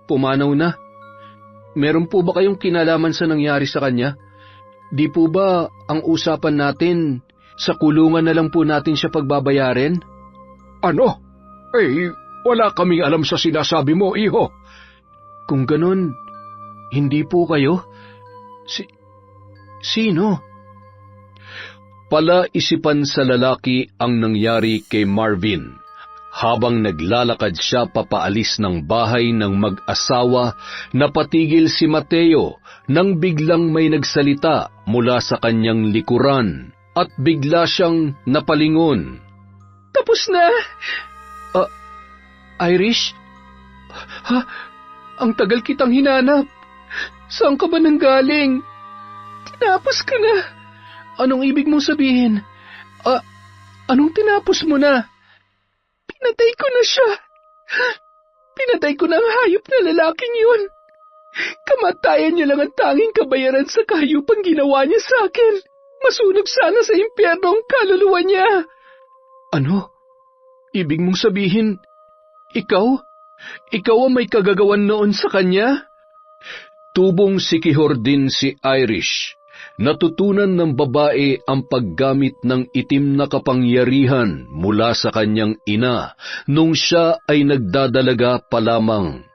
pumanaw na. Meron po ba kayong kinalaman sa nangyari sa kanya? Di po ba ang usapan natin, sa kulungan na lang po natin siya pagbabayarin? Ano? Wala kaming alam sa sinasabi mo, iho. Kung ganun, hindi po kayo? Sino? Palaisipan sa lalaki ang nangyari kay Marvin. Habang naglalakad siya papaalis ng bahay ng mag-asawa, napatigil si Mateo nang biglang may nagsalita mula sa kanyang likuran at bigla siyang napalingon. Tapos na! Irish? Ha? Ang tagal kitang hinanap. Saan ka ba nanggaling? Tinapos ka na. Anong ibig mong sabihin? Anong tinapos mo na? Pinatay ko na siya. Pinatay ko na ang hayop na lalaking yun. Kamatayan niya lang ang tanging kabayaran sa kahayupang ginawa niya sa akin. Masunog sana sa impyerno ang kaluluwa niya. Ano? Ibig mong sabihin, ikaw? Ikaw ang may kagagawan noon sa kanya? Tubong sikihor din si Irish. Natutunan ng babae ang paggamit ng itim na kapangyarihan mula sa kanyang ina nung siya ay nagdadalaga pa lamang.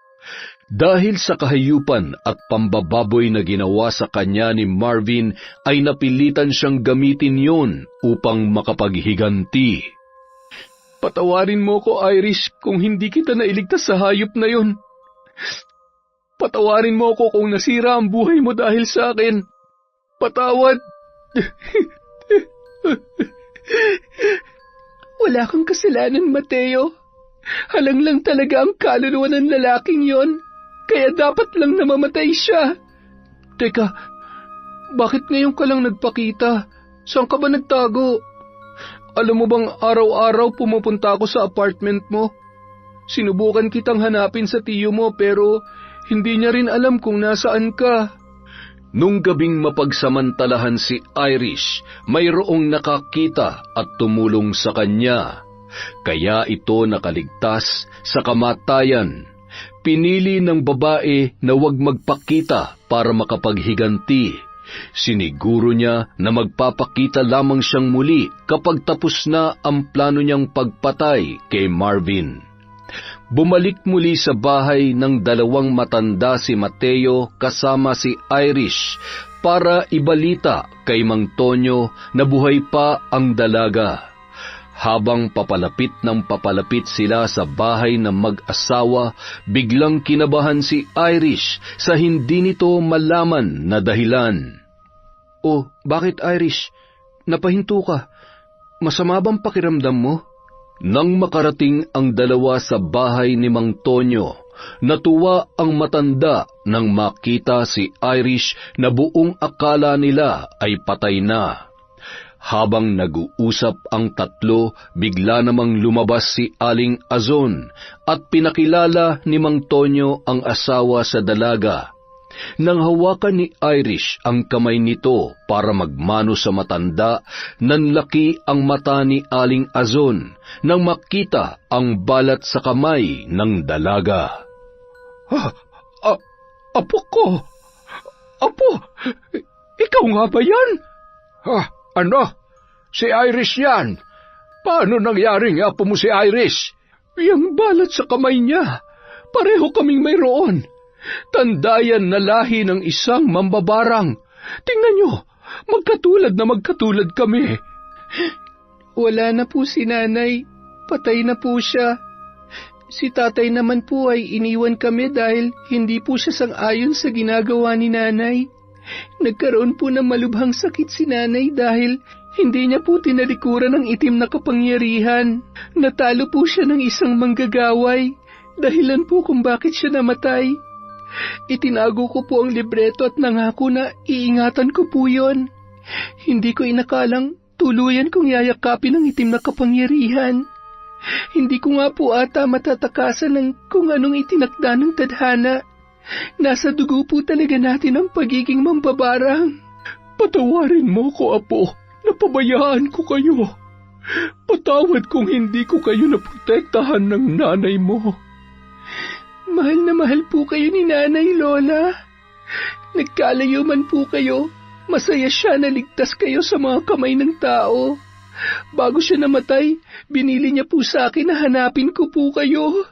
Dahil sa kahayupan at pambababoy na ginawa sa kanya ni Marvin, ay napilitan siyang gamitin yon upang makapaghiganti. Patawarin mo ko, Irish, kung hindi kita nailigtas sa hayop na yon. Patawarin mo ko kung nasira ang buhay mo dahil sa akin. Patawad. Wala kang kasalanan, Mateo. Halang lang talaga ang kaluluwa ng lalaking yon. Kaya dapat lang namamatay siya. Teka, bakit ngayon ka lang nagpakita? Saan ka ba nagtago? Alam mo bang araw-araw pumupunta ako sa apartment mo? Sinubukan kitang hanapin sa tiyo mo pero hindi niya rin alam kung nasaan ka. Nung gabing mapagsamantalahan si Irish, mayroong nakakita at tumulong sa kanya. Kaya ito nakaligtas sa kamatayan. Pinili ng babae na huwag magpakita para makapaghiganti. Siniguro niya na magpapakita lamang siyang muli kapag tapos na ang plano niyang pagpatay kay Marvin. Bumalik muli sa bahay ng dalawang matanda si Mateo kasama si Irish para ibalita kay Mang Tonyo na buhay pa ang dalaga. Habang papalapit ng papalapit sila sa bahay ng mag-asawa, biglang kinabahan si Irish sa hindi nito malaman na dahilan. Oh, bakit Irish? Napahinto ka. Masama bang pakiramdam mo? Nang makarating ang dalawa sa bahay ni Mang Tonyo, natuwa ang matanda nang makita si Irish na buong akala nila ay patay na. Habang nag-uusap ang tatlo, bigla namang lumabas si Aling Azon at pinakilala ni Mang Tonyo ang asawa sa dalaga. Nang hawakan ni Irish ang kamay nito para magmano sa matanda, nanlaki ang mata ni Aling Azon nang makita ang balat sa kamay ng dalaga. Apo ko! Apo! Ikaw nga ba yan? Ano? Si Irish yan? Paano nangyaring apo mo si Irish? Yang balat sa kamay niya. Pareho kaming mayroon. Tandayan na lahi ng isang mambabarang. Tingnan nyo, magkatulad kami. Wala na po si nanay. Patay na po siya. Si tatay naman po ay iniwan kami dahil hindi po siya sang-ayon sa ginagawa ni nanay. Nagkaroon po ng malubhang sakit si nanay dahil hindi niya po tinalikuran ng itim na kapangyarihan. Natalo po siya ng isang manggagaway, dahilan po kung bakit siya namatay. Itinago ko po ang libreto at nangako na iingatan ko po yon. Hindi ko inakalang tuluyan kong yayakapin ang itim na kapangyarihan. Hindi ko nga po ata matatakasan ng kung anong itinakda ng tadhana. Nasa dugo po talaga natin ang pagiging mambabarang. Patawarin mo ko, Apo. Napabayaan ko kayo. Patawad kung hindi ko kayo naprotektahan ng nanay mo. Mahal na mahal po kayo ni Nanay, Lola. Nagkalayo man po kayo, masaya siya na ligtas kayo sa mga kamay ng tao. Bago siya namatay, binili niya po sa akin na hanapin ko po kayo.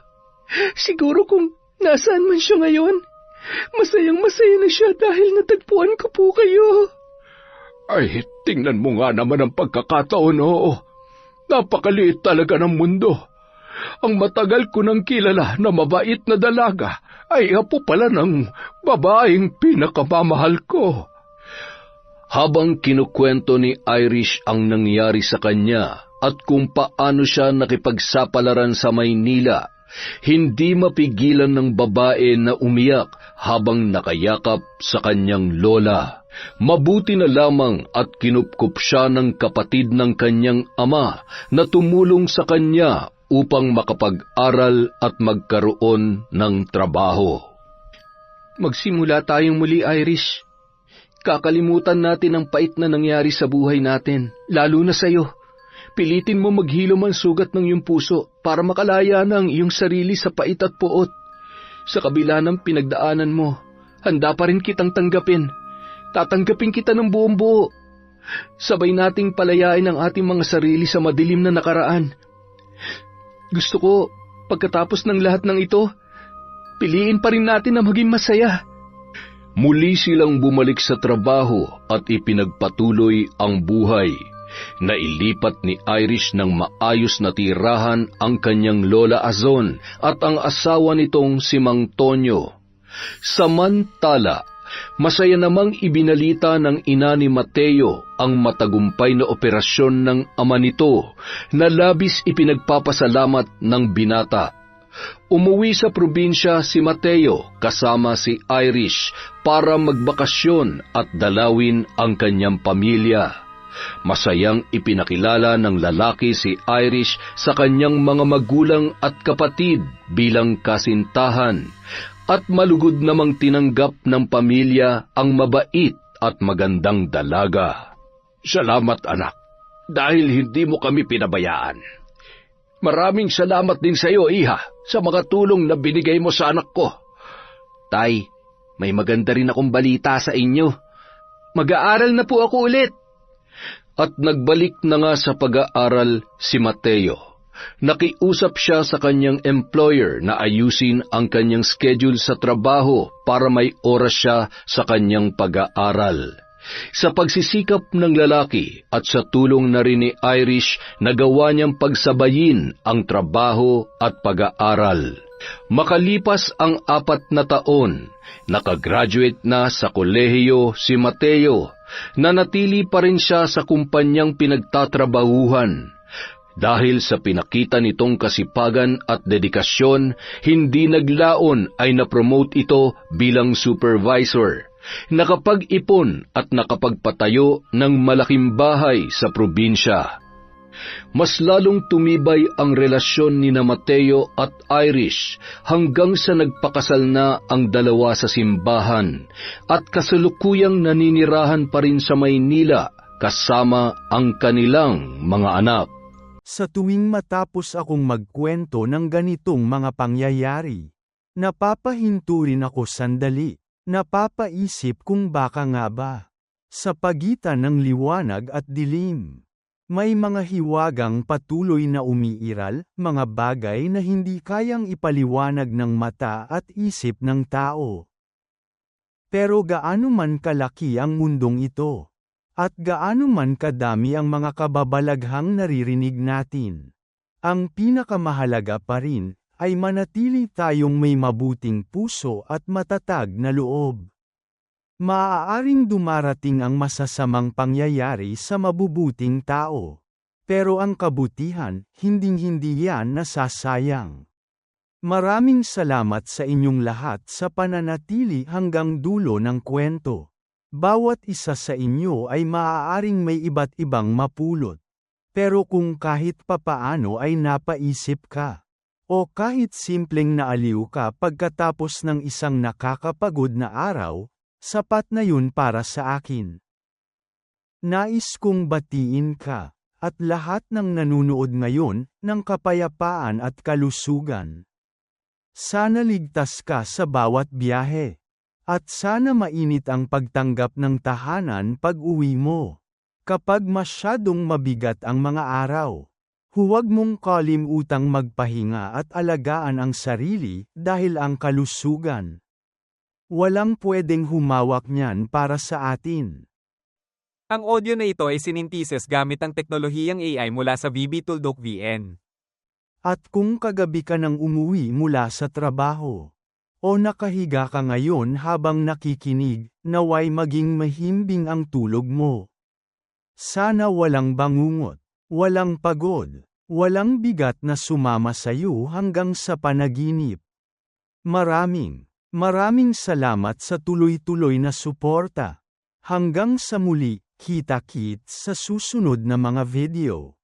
Siguro kung nasaan man siya ngayon, masayang-masaya na siya dahil natagpuan ko po kayo. Ay, tingnan mo nga naman ang pagkakataon, oo. Napakaliit talaga ng mundo. Ang matagal ko nang kilala na mabait na dalaga ay apo pala ng babaeng pinakamamahal ko. Habang kinukwento ni Irish ang nangyari sa kanya at kung paano siya nakipagsapalaran sa Maynila, hindi mapigilan ng babae na umiyak habang nakayakap sa kanyang lola. Mabuti na lamang at kinupkup siya ng kapatid ng kanyang ama na tumulong sa kanya upang makapag-aral at magkaroon ng trabaho. Magsimula tayong muli, Irish. Kakalimutan natin ang pait na nangyari sa buhay natin, lalo na sa'yo. Pilitin mo maghilom ang sugat ng iyong puso para makalaya ng iyong sarili sa pait at puot. Sa kabila ng pinagdaanan mo, handa pa rin kitang tanggapin. Tatanggapin kita ng buong buo. Sabay nating palayain ang ating mga sarili sa madilim na nakaraan. Gusto ko, pagkatapos ng lahat ng ito, piliin pa rin natin na maging masaya. Muli silang bumalik sa trabaho at ipinagpatuloy ang buhay. Nailipat ni Irish ng maayos na tirahan ang kanyang Lola Azon at ang asawa nitong si Mang Tonyo. Samantala, masaya namang ibinalita ng ina ni Mateo ang matagumpay na operasyon ng ama nito na labis ipinagpapasalamat ng binata. Umuwi sa probinsya si Mateo kasama si Irish para magbakasyon at dalawin ang kanyang pamilya. Masayang ipinakilala ng lalaki si Irish sa kanyang mga magulang at kapatid bilang kasintahan at malugod namang tinanggap ng pamilya ang mabait at magandang dalaga. Salamat, anak, dahil hindi mo kami pinabayaan. Maraming salamat din sa iyo, iha, sa mga tulong na binigay mo sa anak ko. Tay, may maganda rin akong balita sa inyo. Mag-aaral na po ako ulit. At nagbalik na nga sa pag-aaral si Mateo. Nakiusap siya sa kanyang employer na ayusin ang kanyang schedule sa trabaho para may oras siya sa kanyang pag-aaral. Sa pagsisikap ng lalaki at sa tulong na rin ni Irish, nagawa niyang pagsabayin ang trabaho at pag-aaral. Makalipas ang 4 na taon, nakagraduate na sa kolehiyo si Mateo. Nanatili pa rin siya sa kumpanyang pinagtatrabahuhan. Dahil sa pinakita nitong kasipagan at dedikasyon, hindi naglaon ay napromote ito bilang supervisor. Nakapag-ipon at nakapagpatayo ng malaking bahay sa probinsya. Mas lalong tumibay ang relasyon ni Mateo at Irish hanggang sa nagpakasal na ang dalawa sa simbahan at kasalukuyang naninirahan pa rin sa Maynila kasama ang kanilang mga anak. Sa tuwing matapos akong magkwento ng ganitong mga pangyayari, napapahinto rin ako sandali. Napapaisip kung baka nga ba, sa pagitan ng liwanag at dilim, may mga hiwagang patuloy na umiiral, mga bagay na hindi kayang ipaliwanag ng mata at isip ng tao. Pero gaano man kalaki ang mundong ito, at gaano man kadami ang mga kababalaghang naririnig natin, ang pinakamahalaga pa rin ay manatili tayong may mabuting puso at matatag na loob. Maaaring dumarating ang masasamang pangyayari sa mabubuting tao. Pero ang kabutihan, hinding-hindi yan nasasayang. Maraming salamat sa inyong lahat sa pananatili hanggang dulo ng kwento. Bawat isa sa inyo ay maaaring may iba't ibang mapulot. Pero kung kahit papaano ay napaisip ka, o kahit simpleng naaliw ka pagkatapos ng isang nakakapagod na araw, sapat na yun para sa akin. Nais kong batiin ka, at lahat ng nanunood ngayon, ng kapayapaan at kalusugan. Sana ligtas ka sa bawat biyahe. At sana mainit ang pagtanggap ng tahanan pag-uwi mo. Kapag masyadong mabigat ang mga araw, huwag mong kalimutang magpahinga at alagaan ang sarili dahil ang kalusugan. Walang pwedeng humawak niyan para sa atin. Ang audio na ito ay sininthesis gamit ang teknolohiyang AI mula sa VB-Tuldok VN. At kung kagabi ka nang umuwi mula sa trabaho, o nakahiga ka ngayon habang nakikinig, naway maging mahimbing ang tulog mo. Sana walang bangungot, walang pagod, walang bigat na sumama sa iyo hanggang sa panaginip. Maraming salamat sa tuloy-tuloy na suporta. Hanggang sa muli, kita-kits sa susunod na mga video.